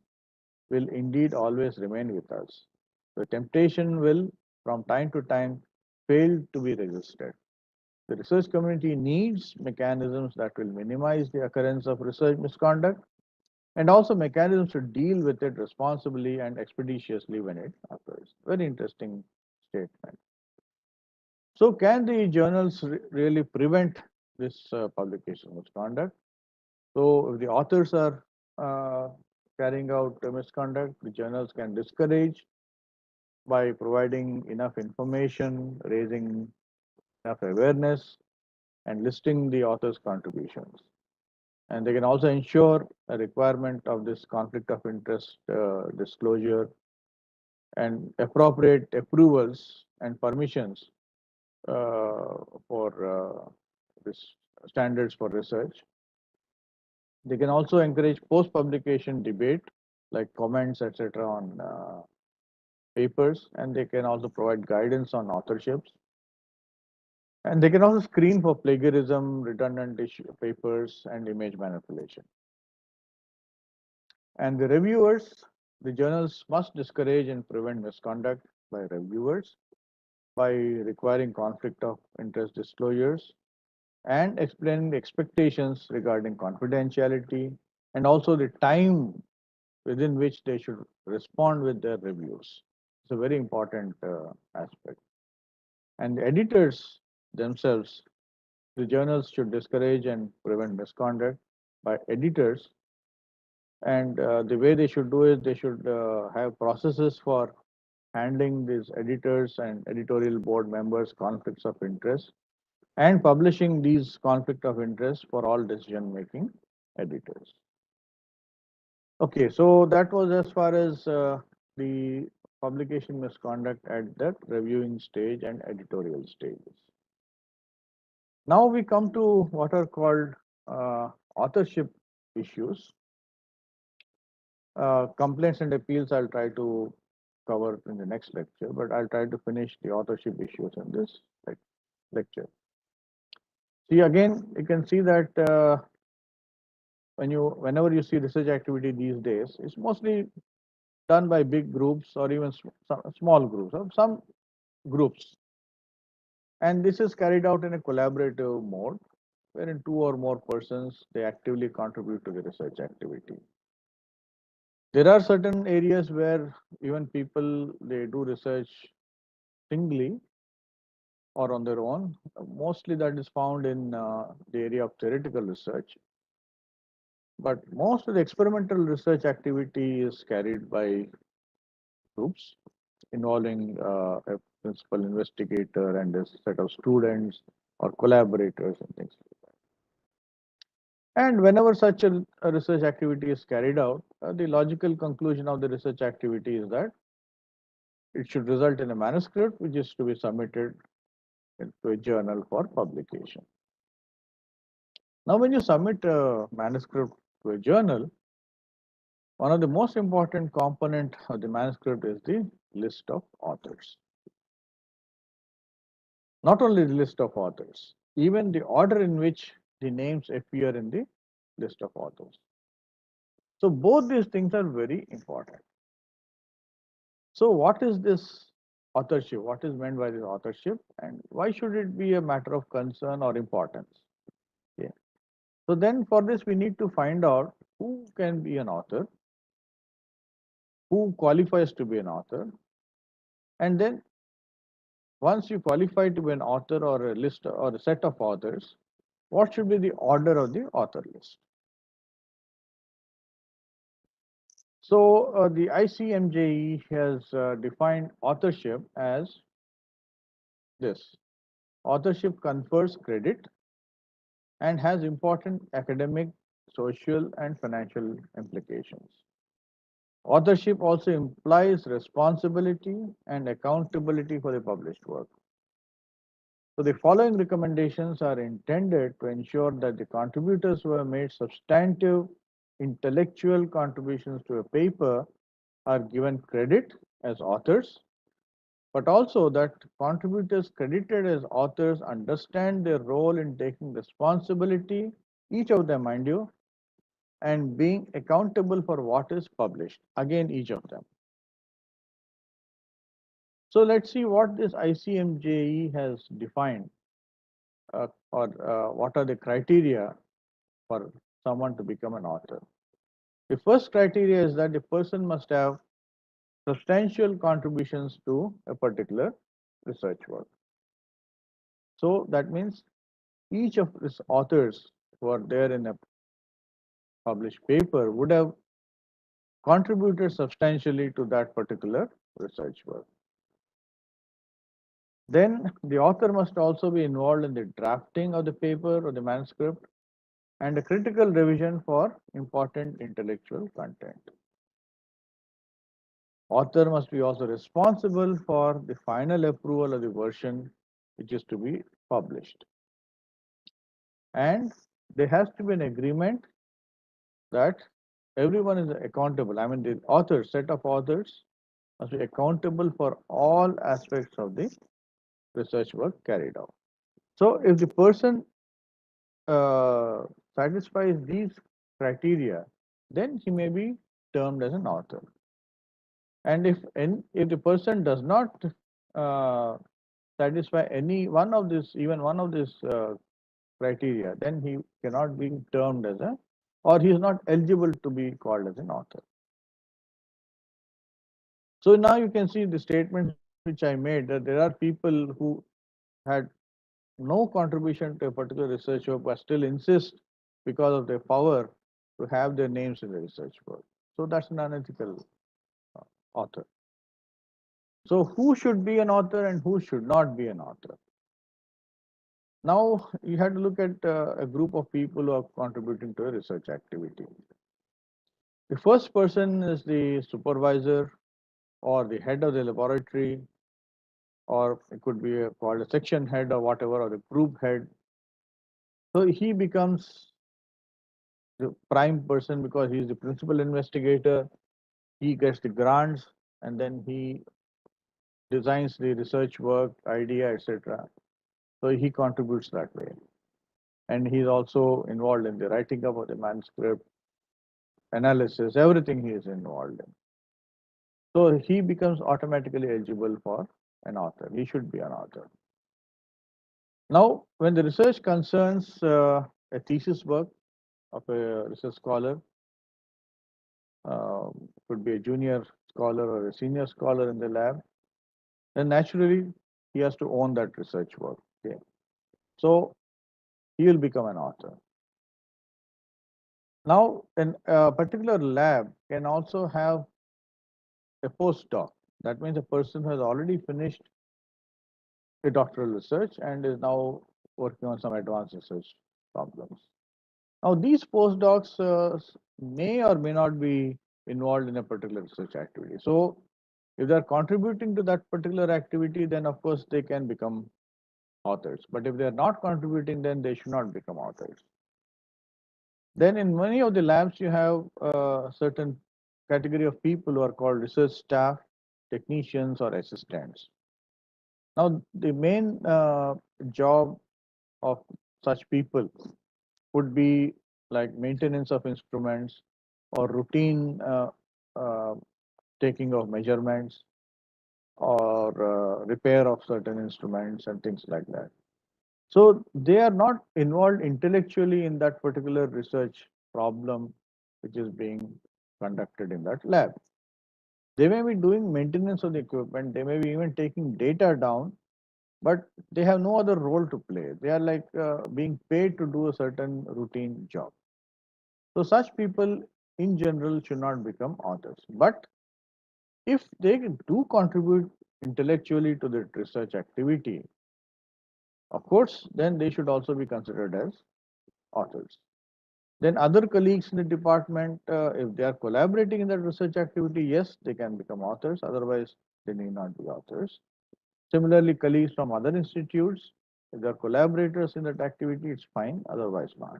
S1: will indeed always remain with us. The temptation will, from time to time, fail to be resisted. The research community needs mechanisms that will minimize the occurrence of research misconduct and also mechanisms to deal with it responsibly and expeditiously when it occurs. Very interesting statement. So, can the journals really prevent this publication misconduct? So, if the authors are carrying out misconduct, the journals can discourage by providing enough information, raising enough awareness, and listing the author's contributions. And they can also ensure a requirement of this conflict of interest disclosure and appropriate approvals and permissions for this standards for research. They can also encourage post-publication debate, like comments, etc., on papers, and they can also provide guidance on authorships. And they can also screen for plagiarism, redundant papers, and image manipulation. And the reviewers, the journals must discourage and prevent misconduct by reviewers by requiring conflict of interest disclosures and explaining the expectations regarding confidentiality and also the time within which they should respond with their reviews. It's a very important aspect. And the editors themselves, the journals should discourage and prevent misconduct by editors. And the way they should do it, they should have processes for handling these editors and editorial board members' conflicts of interest and publishing these conflict of interest for all decision-making editors. Okay, so that was as far as the publication misconduct at the reviewing stage and editorial stages. Now we come to what are called authorship issues. Complaints and appeals I'll try to cover in the next lecture, but I'll try to finish the authorship issues in this lecture. See, again, you can see that whenever you see research activity these days, it's mostly done by big groups or even small groups, or some groups. And this is carried out in a collaborative mode, wherein two or more persons, they actively contribute to the research activity. There are certain areas where even people, they do research singly or on their own. Mostly that is found in the area of theoretical research. But most of the experimental research activity is carried by groups involving a principal investigator and a set of students or collaborators and things like that. And whenever such a research activity is carried out, the logical conclusion of the research activity is that it should result in a manuscript which is to be submitted into a journal for publication. Now, when you submit a manuscript to a journal, one of the most important component of the manuscript is the list of authors. Not only the list of authors, even the order in which the names appear in the list of authors. So both these things are very important. So what is this authorship? What is meant by this authorship, and why should it be a matter of concern or importance? Okay. So then for this we need to find out who can be an author, who qualifies to be an author, and then once you qualify to be an author or a list or a set of authors, what should be the order of the author list? So the ICMJE has defined authorship as this. Authorship confers credit and has important academic, social, and financial implications. Authorship also implies responsibility and accountability for the published work. So the following recommendations are intended to ensure that the contributors who have made substantive intellectual contributions to a paper are given credit as authors, but also that contributors credited as authors understand their role in taking responsibility, each of them, mind you, and being accountable for what is published, again, each of them. So let's see what this ICMJE has defined or what are the criteria for someone to become an author. The first criteria is that the person must have substantial contributions to a particular research work. So that means each of these authors who are there in a published paper would have contributed substantially to that particular research work. Then the author must also be involved in the drafting of the paper or the manuscript and a critical revision for important intellectual content. Author must be also responsible for the final approval of the version which is to be published. and there has to be an agreement that everyone is accountable. I mean, the authors, set of authors, must be accountable for all aspects of the research work carried out. So, if the person uh, satisfies these criteria, then he may be termed as an author. And if the person does not uh, satisfy any one of this, even one of these criteria, then he cannot be termed as a, or he is not eligible to be called as an author. So now you can see the statements which I made, that there are people who had no contribution to a particular research work but still insist because of their power to have their names in the research work. So that's an unethical author. So who should be an author and who should not be an author? Now you have to look at a group of people who are contributing to a research activity. The first person is the supervisor or the head of the laboratory, or it could be called a section head or whatever, or the group head. So he becomes the prime person because he is the principal investigator. He gets the grants and then he designs the research work, idea, etc. So he contributes that way. And he's also involved in the writing up of the manuscript, analysis, everything he is involved in. So he becomes automatically eligible for an author. He should be an author. Now, when the research concerns a thesis work of a research scholar, could be a junior scholar or a senior scholar in the lab, then naturally he has to own that research work. Okay. So he will become an author. Now, a particular lab can also have a postdoc. That means a person who has already finished a doctoral research and is now working on some advanced research problems. Now, these postdocs may or may not be involved in a particular research activity. So, if they are contributing to that particular activity, then of course they can become authors. But if they are not contributing, then they should not become authors. Then in many of the labs, you have a certain category of people who are called research staff, technicians, or assistants. Now, the main job of such people would be like maintenance of instruments or routine uh, taking of measurements or repair of certain instruments and things like that. So they are not involved intellectually in that particular research problem which is being conducted in that lab. They may be doing maintenance of the equipment, they may be even taking data down, but they have no other role to play. They are like being paid to do a certain routine job. So such people in general should not become authors. But if they do contribute intellectually to the research activity, of course, then they should also be considered as authors. Then other colleagues in the department, if they are collaborating in that research activity, yes, they can become authors. Otherwise, they need not be authors. Similarly, colleagues from other institutes, if they are collaborators in that activity, it's fine. Otherwise, not.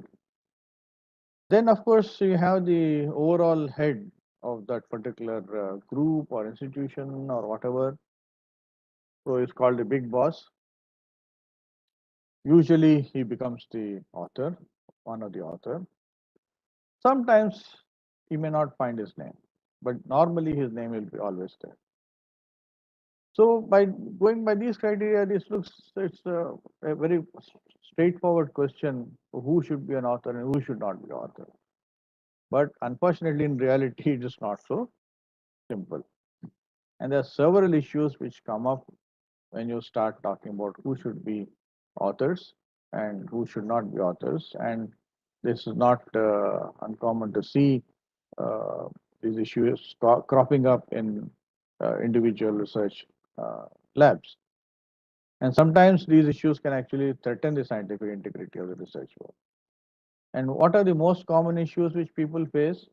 S1: Then, of course, you have the overall head of that particular group or institution or whatever. So it's called the big boss. Usually, he becomes the author, one of the author. Sometimes he may not find his name, but normally his name will be always there. So by going by these criteria, this looks it's a very straightforward question: who should be an author and who should not be an author. But unfortunately, in reality, it is not so simple. And there are several issues which come up when you start talking about who should be authors and who should not be authors. And this is not uncommon to see uh, these issues cropping up in individual research uh, labs. And sometimes these issues can actually threaten the scientific integrity of the research work. And what are the most common issues which people face?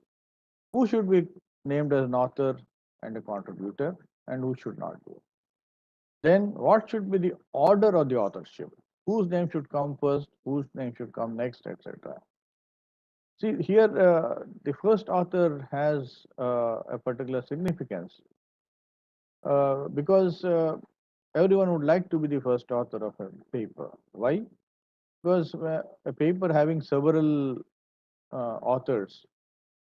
S1: Who should be named as an author and a contributor, and who should not be? Then, what should be the order of the authorship? whose name should come first, whose name should come next, etc. See here, the first author has a particular significance because everyone would like to be the first author of a paper. Why? Because a paper having several authors,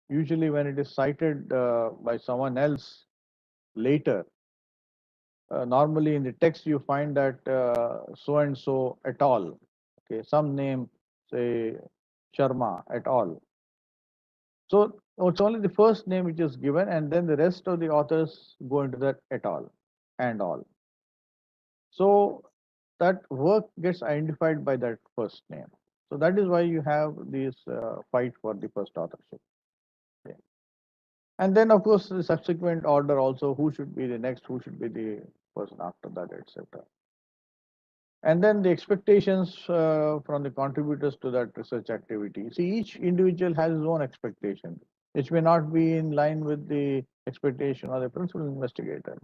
S1: usually when it is cited by someone else later, normally in the text you find that so and so et al. Okay, some name, say Sharma et al. So it's only the first name which is given, and then the rest of the authors go into that et al. And all. So that work gets identified by that first name. So that is why you have this fight for the first authorship. Okay. And then, of course, the subsequent order also, who should be the next, who should be the person after that, etc. And then the expectations from the contributors to that research activity. See, each individual has his own expectation, which may not be in line with the expectation of the principal investigator.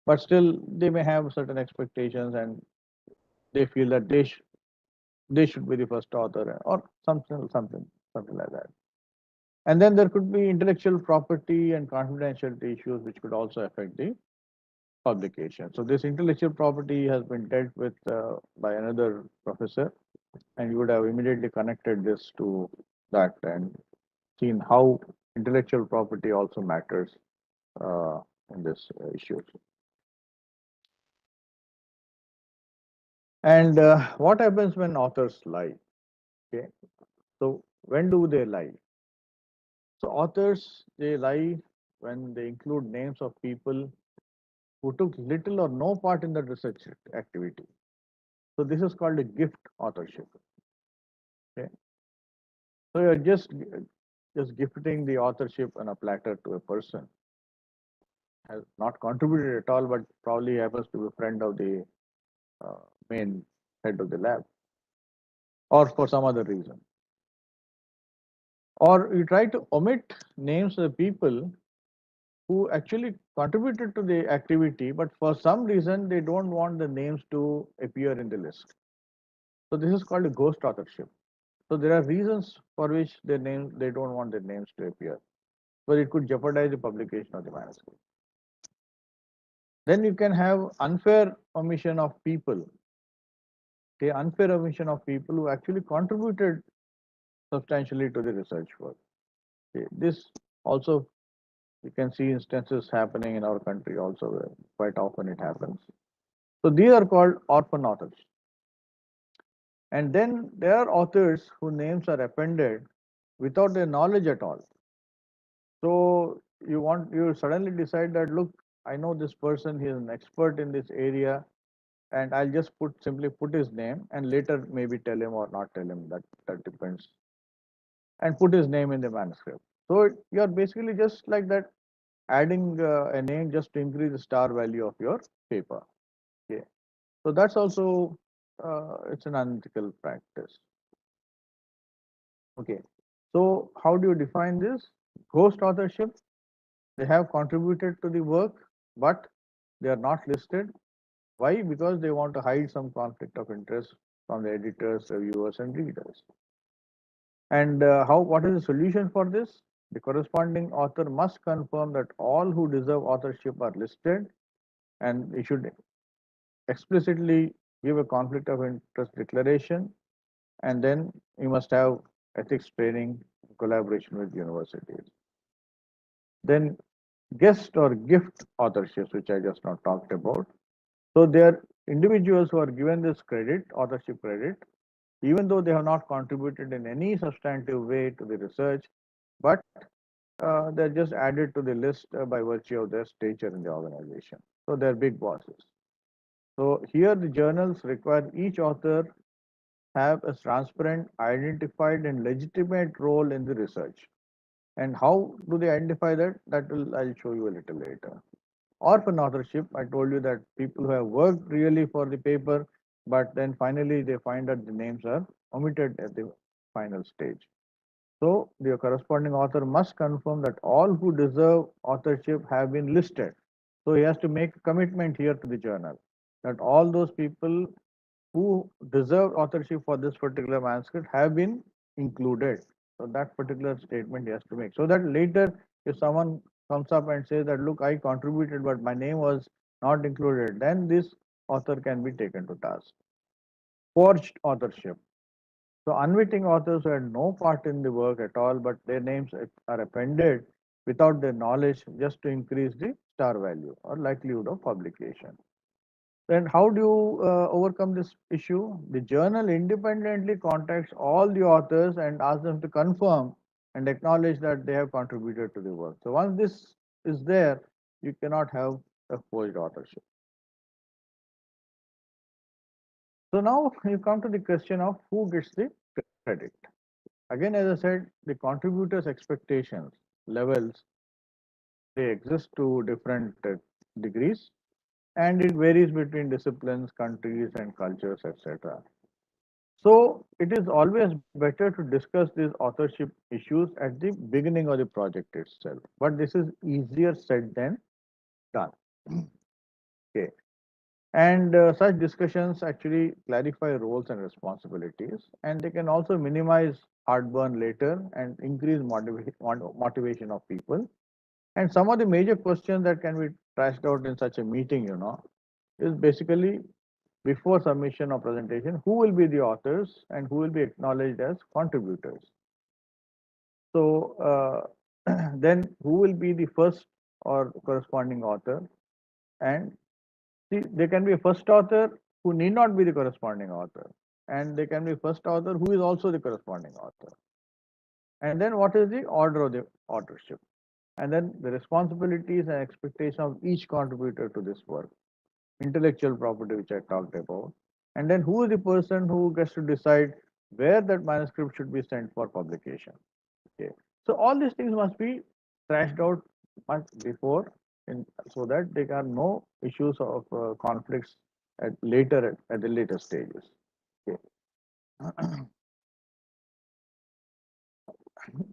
S1: But still, they may have certain expectations and they feel that they should be the first author or something like that. And then there could be intellectual property and confidentiality issues which could also affect the publication. So this intellectual property has been dealt with by another professor, and you would have immediately connected this to that and seen how intellectual property also matters uh, in this issue. And what happens when authors lie? Okay, so when do they lie? So authors, they lie when they include names of people who took little or no part in the research activity. So this is called a gift authorship. Okay, so you're just gifting the authorship on a platter to a person has not contributed at all, but probably happens to be a friend of the uh, main head of the lab, or for some other reason. Or you try to omit names of the people who actually contributed to the activity, but for some reason they don't want the names to appear in the list. So this is called a ghost authorship. So there are reasons for which they don't want their names to appear, but it could jeopardize the publication of the manuscript. Then you can have unfair omission of people. Okay, unfair omission of people who actually contributed substantially to the research work. Okay, this also you can see instances happening in our country also quite often it happens. So these are called orphan authors. And then there are authors whose names are appended without their knowledge at all. So you suddenly decide that look, I know this person, he is an expert in this area, and I'll just simply put his name and later maybe tell him or not tell him, that depends. And put his name in the manuscript. So you're basically just like that, adding a name just to increase the star value of your paper. Okay. So that's also it's an unethical practice. Okay. So how do you define this? Ghost authorship. They have contributed to the work, but they are not listed. Why? Because they want to hide some conflict of interest from the editors, reviewers, and readers. And what is the solution for this? The corresponding author must confirm that all who deserve authorship are listed, and he should explicitly give a conflict of interest declaration, and then you must have ethics training, collaboration with universities. Then guest or gift authorships, which I just now talked about. So they are individuals who are given this credit, authorship credit, even though they have not contributed in any substantive way to the research, but they're just added to the list by virtue of their stature in the organization. So they're big bosses. So here the journals require each author have a transparent, identified, and legitimate role in the research. And how do they identify that? I'll show you a little later. Orphan authorship, I told you that people who have worked really for the paper, but then finally they find that the names are omitted at the final stage. So the corresponding author must confirm that all who deserve authorship have been listed. So he has to make a commitment here to the journal that all those people who deserve authorship for this particular manuscript have been included. So that particular statement he has to make. So that later, if someone comes up and says that, look, I contributed, but my name was not included, then this author can be taken to task. Forged authorship. So unwitting authors who had no part in the work at all, but their names are appended without their knowledge just to increase the star value or likelihood of publication. Then how do you overcome this issue? The journal independently contacts all the authors and asks them to confirm and acknowledge that they have contributed to the work. So once this is there, you cannot have a forged authorship. So now you come to the question of who gets the credit. Again, as I said, the contributors' expectations levels, they exist to different degrees, and it varies between disciplines, countries, and cultures, etc. So it is always better to discuss these authorship issues at the beginning of the project itself. But this is easier said than done. Okay. And such discussions actually clarify roles and responsibilities, and they can also minimize heartburn later and increase motivation of people. And some of the major questions that can be trashed out in such a meeting, is basically before submission or presentation, who will be the authors and who will be acknowledged as contributors. So then who will be the first or corresponding author? And see, there can be a first author who need not be the corresponding author, and there can be a first author who is also the corresponding author. And then what is the order of the authorship? And then the responsibilities and expectation of each contributor to this work, intellectual property, which I talked about. And then who is the person who gets to decide where that manuscript should be sent for publication? Okay. So all these things must be thrashed out much before, so that there are no issues of conflicts at the later stages. Okay.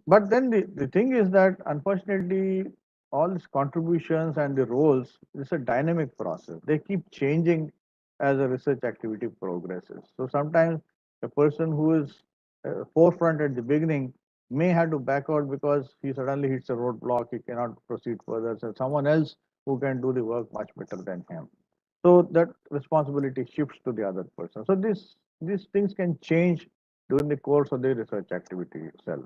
S1: But then the thing is that unfortunately all these contributions and the roles is a dynamic process. They keep changing as a research activity progresses. So sometimes a person who is forefront at the beginning may have to back out because he suddenly hits a roadblock, he cannot proceed further. So someone else who can do the work much better than him. So that responsibility shifts to the other person. So these things can change during the course of the research activity itself.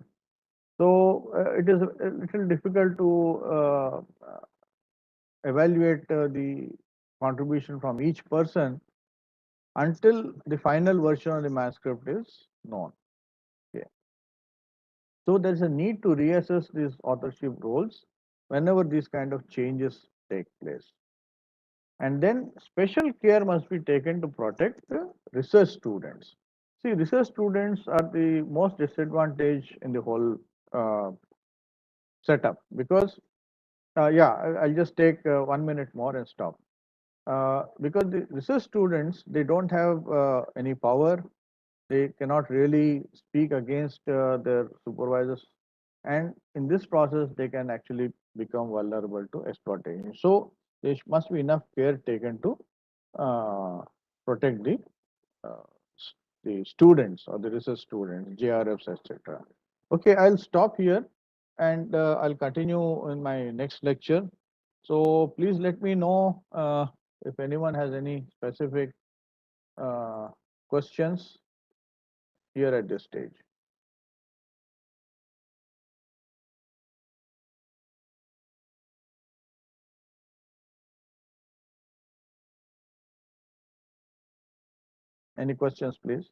S1: So it is a little difficult to evaluate the contribution from each person until the final version of the manuscript is known. Okay. So there is a need to reassess these authorship roles whenever these kind of changes take place. And then special care must be taken to protect the research students. See, research students are the most disadvantaged in the whole uh, setup because yeah, I'll just take 1 minute more and stop. Because the research students, they don't have any power. They cannot really speak against their supervisors. And in this process, they can actually become vulnerable to exploitation. So there must be enough care taken to uh, protect uh, the students or the research students, JRFs, etc. Okay, I'll stop here and I'll continue in my next lecture. So please let me know if anyone has any specific uh, questions here at this stage. Any questions, please?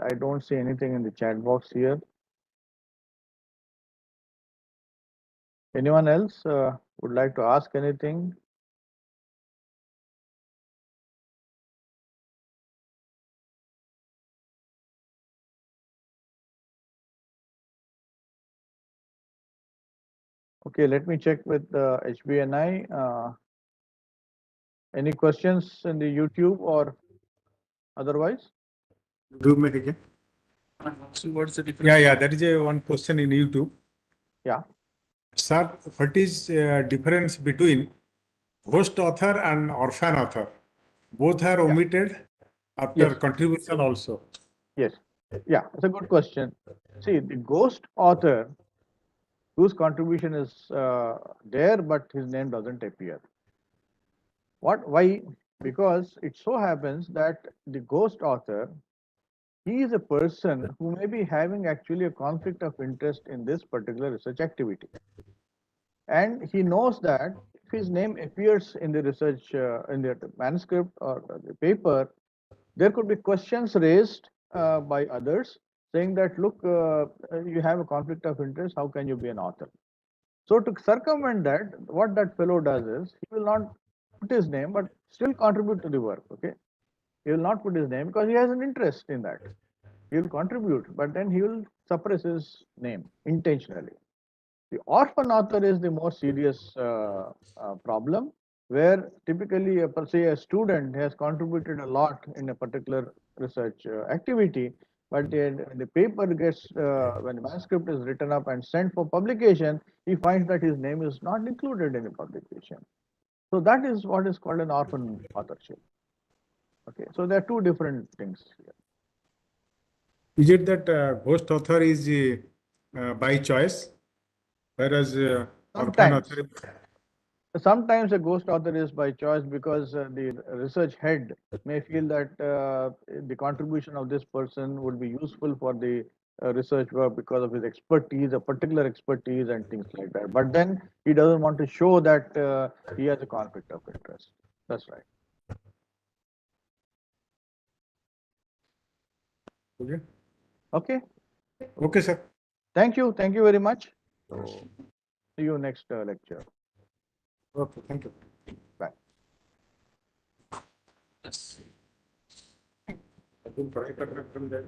S1: I don't see anything in the chat box here. Anyone else would like to ask anything? Okay, let me check with HBNI. Any questions in the YouTube or otherwise?
S3: Do make again.
S2: So what's the difference?
S3: Yeah. That is one question in YouTube.
S1: Yeah.
S3: Sir, what is difference between ghost author and orphan author? Both are omitted after
S1: Yes.
S3: contribution also.
S1: Yes. Yeah, it's a good question. See, the ghost author whose contribution is there, but his name doesn't appear. What? Why? Because it so happens that the ghost author, he is a person who may be having actually a conflict of interest in this particular research activity. And he knows that if his name appears in the research, in the manuscript or the paper, there could be questions raised by others saying that, look, you have a conflict of interest, how can you be an author? So to circumvent that, what that fellow does is he will not put his name, but still contribute to the work. Okay, he will not put his name because he has an interest in that. He will contribute, but then he will suppress his name intentionally. The orphan author is the more serious problem, where typically, per se, a student has contributed a lot in a particular research activity, but when the paper gets, when the manuscript is written up and sent for publication, he finds that his name is not included in the publication. So that is what is called an orphan authorship. Okay, so there are two different things here.
S3: Is it that ghost author is by choice, whereas orphan
S1: Sometimes.
S3: author?
S1: Sometimes a ghost author is by choice because the research head may feel that the contribution of this person would be useful for the research work because of his expertise, a particular expertise, and things like that. But then he doesn't want to show that he has a conflict of interest. That's right.
S3: Okay.
S1: Okay.
S3: Okay, sir.
S1: Thank you. Thank you very much. So, see you next lecture.
S3: Okay, thank you.
S1: Bye.
S2: Yes.
S3: I think correct from there.